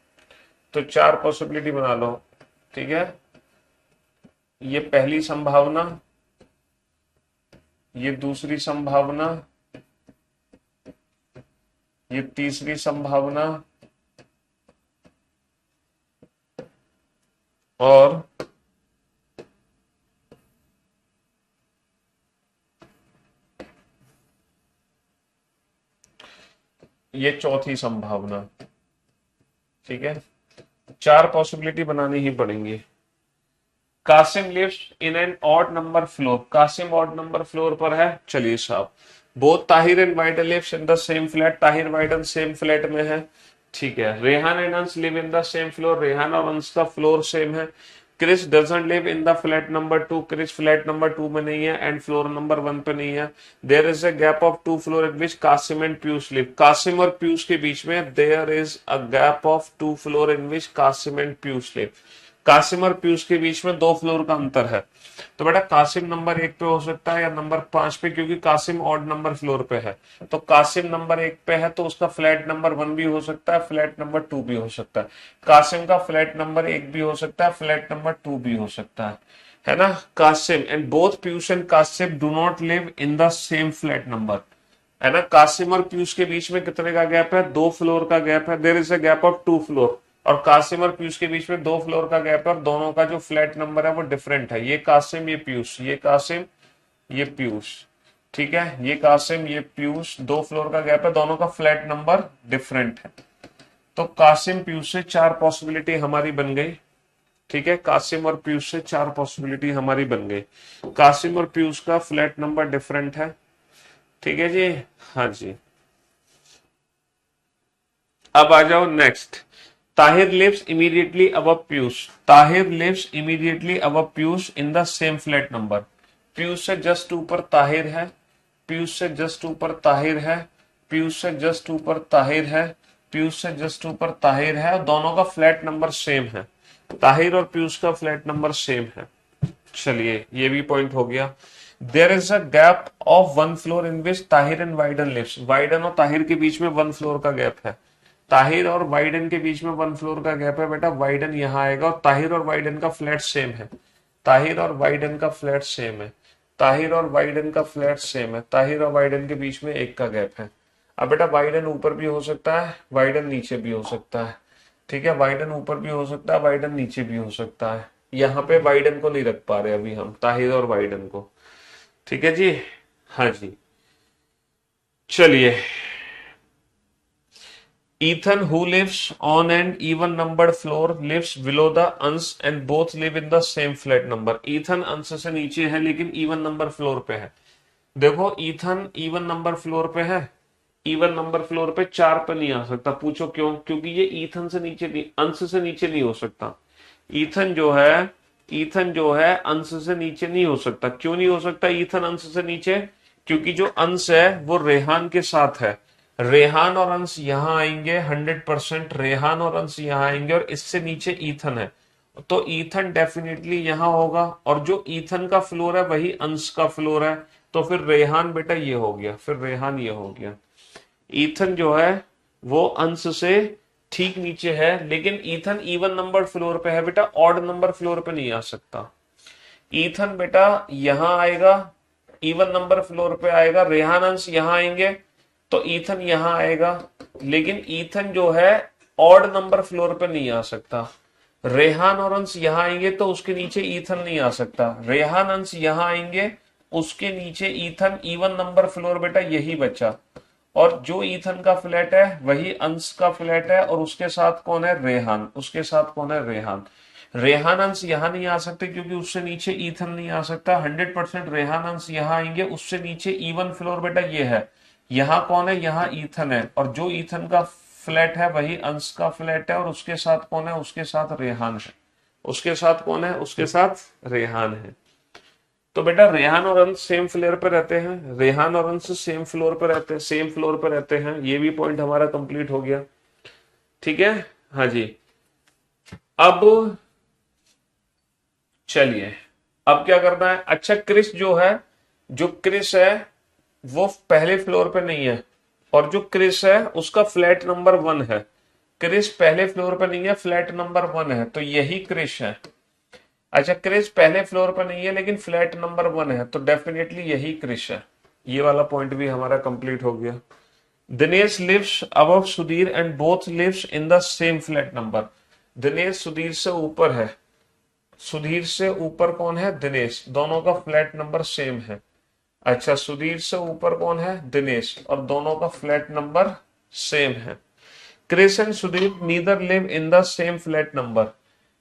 तो 4 पॉसिबिलिटी बना लो। ठीक है, ये पहली संभावना, ये दूसरी संभावना, ये तीसरी संभावना, और ये चौथी संभावना। ठीक है, 4 पॉसिबिलिटी बनानी ही पड़ेंगी। Kasim lives in an odd number floor, Kasim odd number floor पर है। चलिए साहब, both Tahir and Biden lives in the same flat, Tahir Biden same flat में है। ठीक है। Rehan and Ansh live in the same floor, Rehan और अंस का फ्लोर सेम है। Chris doesn't live in the flat number 2, Chris flat number 2 में नहीं है एंड फ्लोर नंबर 1 पे नहीं है। There is a gap of 2 floor in which Kasim and Piyush live, Kasim और पीयूष के बीच में there is a gap of 2 floor in which Kasim and Piyush live, Kasim और पीयूष के बीच में 2 फ्लोर का अंतर है। तो बेटा कासिम नंबर 1 पे हो सकता है या नंबर 5 पे, क्योंकि कासिम ऑड नंबर फ्लोर पे है। तो कासिम नंबर 1 पे है तो उसका फ्लैट नंबर 1 भी हो सकता है, फ्लैट नंबर 2 भी हो सकता है। कासिम का फ्लैट नंबर 1 भी हो सकता है, फ्लैट नंबर 2 भी हो सकता है ना। Kasim and both Piyush and Kasim do not live in the same flat number, है ना। कासिम और पीयूष के बीच में कितने का गैप है? 2 फ्लोर का गैप है। There is a gap of 2 floor, और कासिम और पीयूष के बीच में 2 फ्लोर का गैप है और दोनों का जो फ्लैट नंबर है वो डिफरेंट है। ये कासिम ये पीयूष, ये कासिम ये पीयूष, ठीक है। ये कासिम ये पीयूष, 2 फ्लोर का गैप है, दोनों का फ्लैट नंबर डिफरेंट है। तो कासिम पीयूष से 4 पॉसिबिलिटी हमारी बन गई। ठीक है, कासिम और पीयूष से 4 पॉसिबिलिटी हमारी बन गई। कासिम और पीयूष का फ्लैट नंबर डिफरेंट है। ठीक है जी, हाँ जी। अब आ जाओ next. Tahir lives immediately above Piyush, Tahir lives immediately above Piyush in the same flat number. Piyush से जस्ट ऊपर ताहिर है, पीयूष से जस्ट ऊपर ताहिर है, पीयूष से जस्ट ऊपर ताहिर है, पीयूष से जस्ट ऊपर ताहिर है, दोनों का फ्लैट नंबर सेम है। ताहिर और पीयूष का फ्लैट नंबर सेम है। चलिए ये भी पॉइंट हो गया। There is a gap of 1 floor in which Tahir and Biden lives, Biden और ताहिर के बीच में 1 फ्लोर का गैप है। ताहिर और वाइडन के बीच में 1 फ्लोर का गैप है। बेटा वाइडन यहां आएगा और ताहिर और वाइडन का फ्लैट सेम है, ताहिर और वाइडन का फ्लैट सेम है, ताहिर और वाइडन का फ्लैट सेम है, ताहिर और वाइडन के बीच में 1 का गैप है। अब बेटा वाइडन ऊपर भी हो सकता है, वाइडन नीचे भी हो सकता है। ठीक है, वाइडन ऊपर भी हो सकता है, वाइडन नीचे भी हो सकता है। यहाँ पे वाइडन को नहीं रख पा रहे अभी हम, ताहिर और वाइडन को। ठीक है जी, हाँ जी। चलिए, Ethan, who lives on an even numbered floor, lives below the uns and both live in the same flat number. Ethan अंश से नीचे है लेकिन even number floor पे है। देखो Ethan even number floor पे है, even number floor पे 4 पे नहीं आ सकता। पूछो क्यों? क्योंकि ये Ethan से नीचे नहीं, अंश से नीचे नहीं हो सकता। Ethan जो है अंश से नीचे नहीं हो सकता। क्यों नहीं हो सकता Ethan अंश से नीचे? क्योंकि जो अंश है वो रेहान के साथ है। रेहान और अंश यहां आएंगे 100%, रेहान और अंश यहां आएंगे और इससे नीचे ईथन है, तो ईथन डेफिनेटली यहां होगा और जो ईथन का फ्लोर है वही अंश का फ्लोर है। तो फिर रेहान बेटा ये हो गया, फिर रेहान ये हो गया। ईथन जो है वो अंश से ठीक नीचे है लेकिन ईथन इवन नंबर फ्लोर पे है बेटा, ऑड नंबर फ्लोर पे नहीं आ सकता। ईथन बेटा यहां आएगा, इवन नंबर फ्लोर पे आएगा, रेहान अंश यहां आएंगे तो ईथन यहां आएगा, लेकिन ईथन जो है ऑड नंबर फ्लोर पे नहीं आ सकता। रेहान और अंश यहां आएंगे तो उसके नीचे ईथन नहीं आ सकता। रेहान अंश यहां आएंगे, उसके नीचे ईथन, इवन नंबर फ्लोर बेटा यही बचा, और जो ईथन का फ्लैट है वही अंश का फ्लैट है और उसके साथ कौन है? रेहान। उसके साथ कौन है? रेहान। रेहान अंश यहां नहीं आ सकते क्योंकि उससे नीचे ईथन नहीं आ सकता। 100% रेहान अंश यहां आएंगे, उससे नीचे इवन फ्लोर बेटा ये है। यहाँ कौन है? यहाँ ईथन है, और जो ईथन का फ्लैट है वही अंश का फ्लैट है और उसके साथ कौन है? उसके साथ रेहान है। उसके साथ कौन है? उसके साथ रेहान है। तो बेटा रेहान और अंश सेम फ्लोर पे रहते हैं, रेहान और अंश सेम फ्लोर पे रहते हैं, सेम फ्लोर पे रहते हैं। ये भी पॉइंट हमारा कंप्लीट हो गया। ठीक है, हाँ जी। अब चलिए, अब क्या करना है? अच्छा, क्रिस जो है, जो क्रिस है वो पहले फ्लोर पे नहीं है, और जो क्रिस है उसका फ्लैट नंबर 1 है। क्रिस पहले फ्लोर पे नहीं है, फ्लैट नंबर 1 है, तो यही क्रिस है। अच्छा, क्रिस पहले फ्लोर पे नहीं है लेकिन फ्लैट नंबर 1 है, तो डेफिनेटली यही क्रिस है। ये वाला पॉइंट भी हमारा कंप्लीट हो गया। Dinesh lives above Sudhir and both lives in the same flat number. Dinesh Sudhir से ऊपर है, सुधीर से ऊपर कौन है? दिनेश। दोनों का फ्लैट नंबर सेम है। अच्छा, सुधीर से ऊपर कौन है? दिनेश, और दोनों का फ्लैट नंबर सेम है। Chris and Sudhir neither live in the same flat number.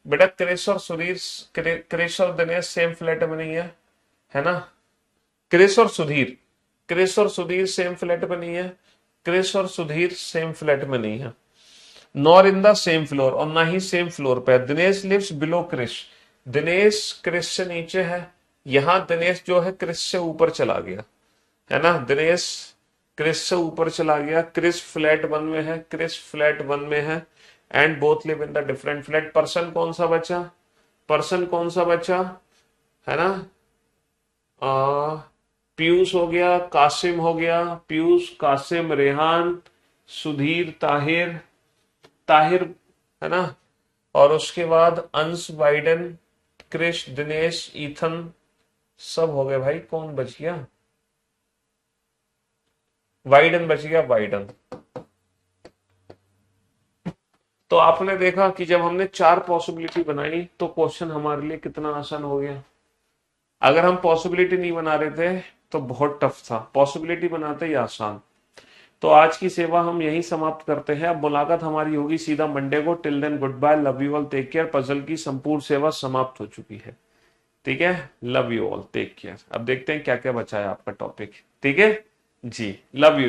बेटा क्रिश और सुधीर, क्रिश और दिनेश सेम फ्लैट में नहीं है ना? क्रिश और सुधीर, क्रिश और सुधीर सेम फ्लैट में नहीं है, क्रिश और सुधीर सेम फ्लैट में नहीं है, nor in the same floor, और ना ही सेम फ्लोर पे। दिनेश लिव्स बिलो क्रिश, दिनेश क्रिश से नीचे है, यहां दिनेश जो है क्रिश से ऊपर चला गया, है ना? दिनेश क्रिश से ऊपर चला गया, क्रिश फ्लैट 1 में है, क्रिश फ्लैट 1 में है, and both live in the different flat. Person कौन सा बचा? पर्सन कौन सा बचा, है ना? पीयूष हो गया, कासिम हो गया, पीयूष, कासिम, रेहान, सुधीर, ताहिर, ताहिर, है ना? और उसके बाद अंश, बाइडन, क्रिश, दिनेश, ईथन, सब हो गए भाई। कौन बच गया? वाइडन बच गया, वाइडन। तो आपने देखा कि जब हमने 4 पॉसिबिलिटी बनाई तो क्वेश्चन हमारे लिए कितना आसान हो गया। अगर हम पॉसिबिलिटी नहीं बना रहे थे तो बहुत टफ था, पॉसिबिलिटी बनाते ही आसान। तो आज की सेवा हम यही समाप्त करते हैं। अब मुलाकात हमारी होगी सीधा मंडे को। Till then goodbye, love you all, take care. Puzzle की संपूर्ण सेवा समाप्त हो चुकी है। ठीक है, love you all, take care. अब देखते हैं क्या क्या बचा है आपका टॉपिक। ठीक है जी, लव यू।